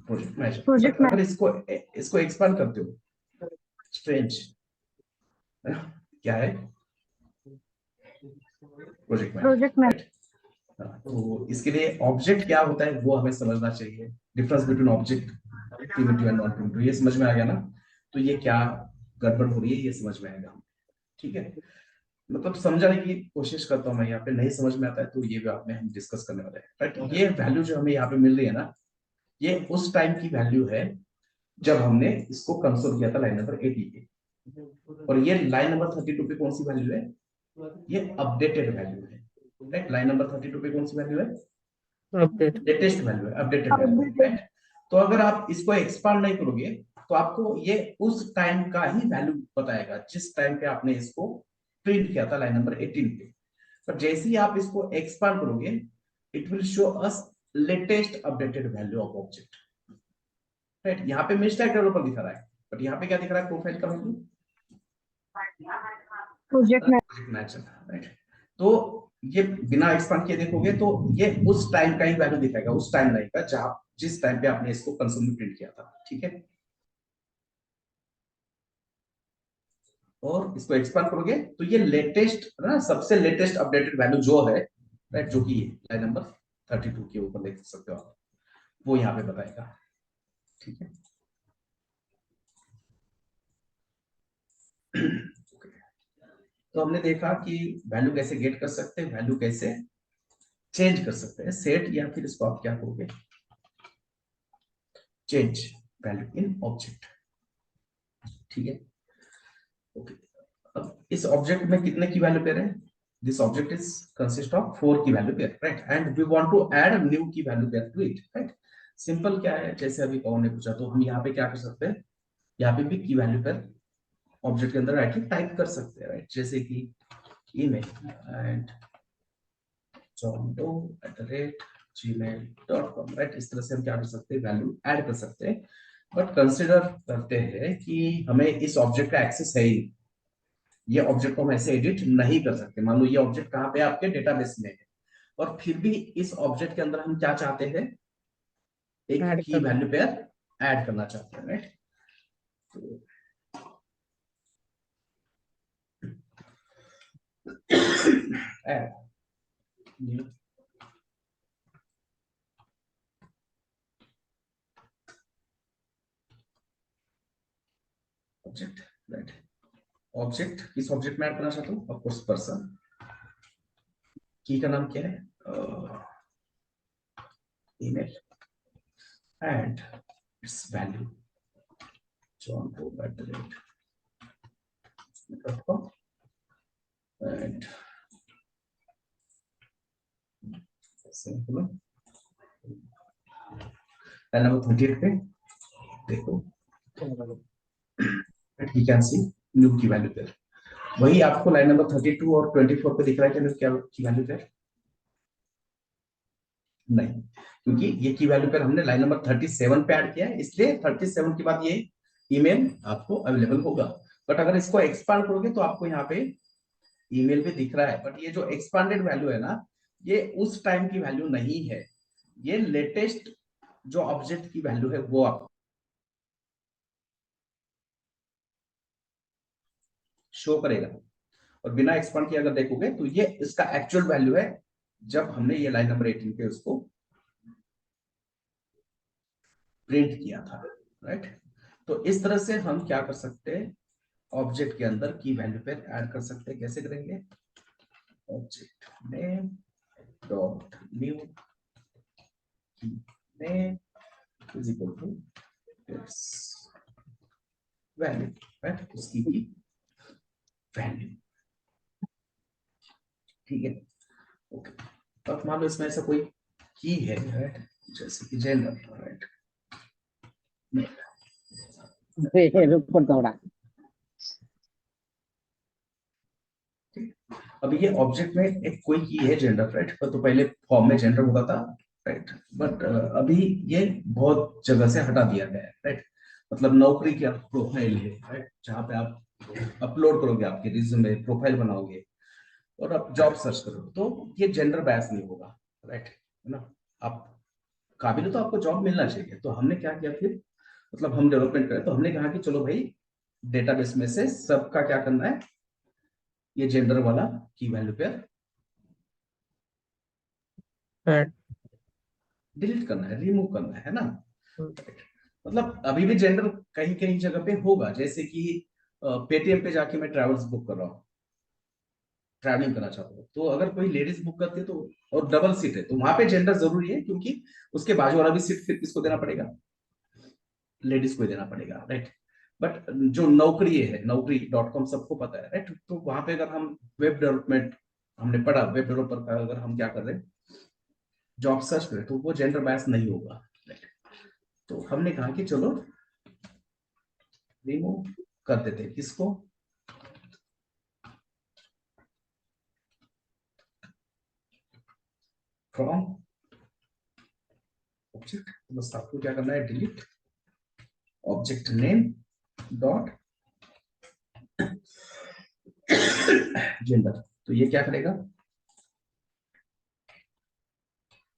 प्रोजेक्ट मैच। Project अगर इसको एक्सपांड करते हो, स्ट्रेंज क्या है, प्रोजेक्ट मैच। Project match. तो इसके लिए ऑब्जेक्ट क्या होता है वो हमें समझना चाहिए, difference between object primitive and non primitive, ये समझ में आ गया ना। तो ये क्या गड़बड़ हो रही है ये समझ में आएगा, ठीक है। मतलब समझाने की कोशिश करता हूँ मैं, यहाँ पे नहीं समझ में आता है तो ये भी आप में हम डिस्कस करने वाले हैं, राइट। ये वैल्यू जो हमें यहाँ पे मिल रही है ना, ये उस टाइम की वैल्यू है जब हमने इसको कंसोल किया था लाइन नंबर 80 पे। और ये लाइन नंबर 32 पे कौन सी वैल्यू है, ये अपडेटेड वैल्यू है, राइट। लाइन नंबर 32 पे कौन सी वैल्यू है, अपडेट। लेटेस्ट वैल्यू है, अपडेटेड वैल्यू है, राइट। तो अगर आप इसको एक्सपांड नहीं करोगे तो आपको ये उस टाइम का ही वैल्यू बताएगा जिस टाइम पे आपने इसको प्रिंट किया था लाइन नंबर 18 पे। पर जैसे ही आप इसको एक्सपांड करोगे, it will show us latest updated value of object, right. यहाँ पे मिस्टेक डेवलपर दिखा रहा है, बट यहाँ पे क्या दिख रहा है, प्रोफाइल का value Project match. Project match, right. तो ये बिना एक्सपांड किए देखोगे तो ये उस टाइम का ही वैल्यू दिखाएगा, उस टाइम नहीं का जहां जिस टाइम पे आपने इसको कंसोल में प्रिंट किया था, ठीक है। और इसको एक्सपांड करोगे तो ये लेटेस्ट ना, सबसे लेटेस्ट अपडेटेड वैल्यू जो है, राइट, जो कि लाइन नंबर 32 के ऊपर देख सकते हो आप, वो यहाँ पे बताएगा, ठीक है। तो हमने देखा कि वैल्यू कैसे गेट कर सकते हैं, वैल्यू कैसे चेंज कर सकते हैं, सेट, या फिर इसको आप क्या करोगे, चेंज वैल्यू इन ऑब्जेक्ट, ठीक है। ओके, अब इस ऑब्जेक्ट में कितने की वैल्यू पेयर है, this object is consist of 4 key value pair, right, and we want to add a new key value pair to it, right. Simple क्या है, जैसे अभी पवन ने पूछा तो हम यहाँ पे क्या कर सकते हैं, यहाँ पे भी की वैल्यू पेयर ऑब्जेक्ट के अंदर डायरेक्टली टाइप कर सकते हैं, राइट। जैसे कि ईमेल एंड jondo@gmail.com, राइट। इस तरह से हम क्या कर सकते हैं, वैल्यू ऐड कर सकते हैं। बट कंसिडर करते हैं कि हमें इस ऑब्जेक्ट का एक्सेस है ही, ये ऑब्जेक्ट को हम ऐसे एडिट नहीं कर सकते। मान लो ये ऑब्जेक्ट कहाँ पे आपके डेटाबेस में है, और फिर भी इस ऑब्जेक्ट के अंदर हम क्या चाहते हैं, एक Add की करना। वैल्यू पेयर ऐड करना चाहते हैं, right. Add new object, right. Object किस ऑब्जेक्ट में ऐड करना चाहता हूँ, ऑफ कोर्स पर्सन। की का नाम क्या है, email and its value johndoe@gmail.com and simple and number 38 पे देखो, you can see new की वैल्यू पेयर, वही आपको लाइन नंबर 32 और 24 पे दिख रहा है कि क्या की वैल्यू पेयर नहीं, क्योंकि ये की वैल्यू पेयर हमने लाइन नंबर 37 पे ऐड किया है, इसलिए 37 के बाद ये ईमेल आपको अवेलेबल होगा। बट अगर इसको एक्सपांड करोगे तो आपको यहाँ पे ईमेल भी दिख रहा है, बट ये जो एक्सपांडेड वैल्यू है ना, ये उस टाइम की वैल्यू नहीं है, ये लेटेस्ट जो ऑब्जेक्ट की वैल्यू है वो आप शो करेगा। और बिना एक्सपांड किए अगर देखोगे तो ये इसका एक्चुअल वैल्यू है जब हमने ये लाइन नंबर 18 पे उसको प्रिंट किया था, राइट। तो इस तरह से हम क्या कर सकते हैं, ऑब्जेक्ट के अंदर की वैल्यू पे ऐड कर सकते हैं। कैसे करेंगे, object name dot new name is equal to its value, right, उसकी की वैल्यू, ठीक है। ओके, अब मान लो इसमें ऐसा कोई की है, राइट, जैसे कि जेंडर, राइट, रुको थोड़ा। अभी ये ऑब्जेक्ट में एक कोई की है जेंडर, राइट? तो पहले फॉर्म में जेंडर होता था, राइट? बट अभी ये बहुत जगह से हटा दिया गया है, राइट? मतलब नौकरी की प्रोफाइल है, राइट? जहाँ पे आप अपलोड करोगे आपके रिज्यूमे, प्रोफाइल बनाओगे और आप जॉब सर्च करोगे, तो ये जेंडर बायस नहीं होगा, राइट? है ना? आप काबिल हो तो आपको जॉब मिलना चाहिए। तो हमने क्या किया फिर, मतलब हम डेवलपमेंट करें तो हमने कहा कि चलो भाई, डेटाबेस में से सबका क्या करना है, ये जेंडर वाला की वैल्यू पेयर Add. डिलीट करना है, रिमूव करना है ना? हम्म। मतलब अभी भी जेंडर कहीं कहीं जगह पे होगा, जैसे कि पेटीएम पे जाके मैं ट्रैवल्स बुक कर रहा हूँ, ट्रैवलिंग करना चाहता हूँ, तो अगर कोई लेडीज बुक करती है तो, और डबल सीट है, तो वहां पे जेंडर जरूरी है, क्योंकि उसके बाजू वाला भी सीट फिर किसको देना पड़ेगा, लेडीज को ही देना पड़ेगा, राइट? बट जो नौकरी है, नौकरी.com सबको पता है, राइट? तो वहां पे अगर हम वेब डेवलपमेंट, हमने पढ़ा वेब डेवलपर का, अगर हम क्या कर रहे हैं, जॉब सर्च करें, तो वो जेंडर बायस नहीं होगा, राइट? तो हमने कहा कि चलो रिमूव कर देते हैं किसको, फ्रॉम ऑब्जेक्ट। बस आपको क्या करना है, delete object name dot gender. तो ये क्या करेगा,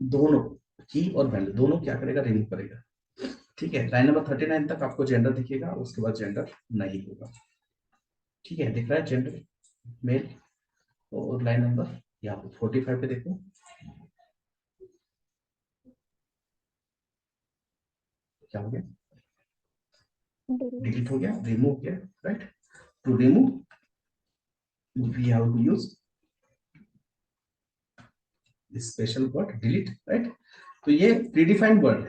दोनों की और वैल्यू दोनों क्या करेगा, रिमूव करेगा। ठीक है, लाइन नंबर 39 तक आपको जेंडर दिखेगा, उसके बाद जेंडर नहीं होगा। ठीक है, दिख रहा है जेंडर मेल। और लाइन नंबर यहाँ पे 45 पे देखो, क्या हो गया, डिलीट हो गया, रिमूव किया, right? To remove we have to use this special word delete, right? तो ये प्रीडिफाइंड वर्ड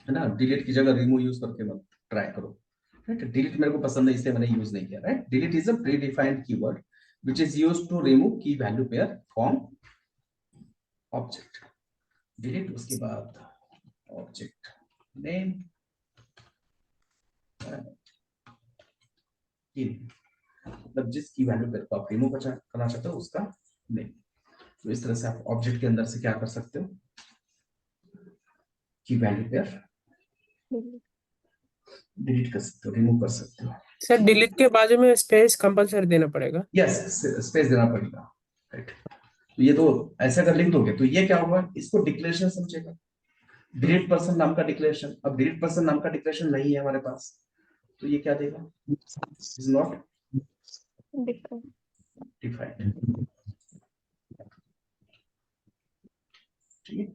है ना? डिलीट की जगह रिमूव यूज करके मत ट्राई करो, राइट? डिलीट मेरे को पसंद है इसलिए मैंने यूज नहीं किया, right? Delete is a predefined keyword which is used to remove key value pair from object. Delete, उसके बाद ऑब्जेक्ट नेम मतलब जिस की वैल्यू पेयर को आप रिमूव करना चाहते हो उसका नेम। तो इस तरह से आप ऑब्जेक्ट के अंदर से क्या कर सकते हो, की वैल्यू पेयर डिलीट कर सकते हो, रिमूव कर सकते हो। सर डिलीट के बाजू में स्पेस कंपलसरी देना पड़ेगा। यस, स्पेस देना पड़ेगा, राइट? तो ये तो ऐसे अगर लिख दोगे तो ये क्या होगा, इसको डिक्लेरेशन समझेगा, डिलीट पर्सन नाम का डिक्लेरेशन। अब डिलीट पर्सन नाम का डिक्लेरेशन नहीं है हमारे पास, तो ये क्या देगा, इज नॉट डिफाइंड। ठीक है,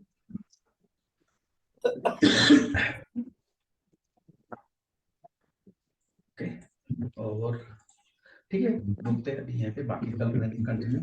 ओके, और ठीक है, रुकते हैं अभी यहाँ पे, बाकी कल करेंगे कंटिन्यू।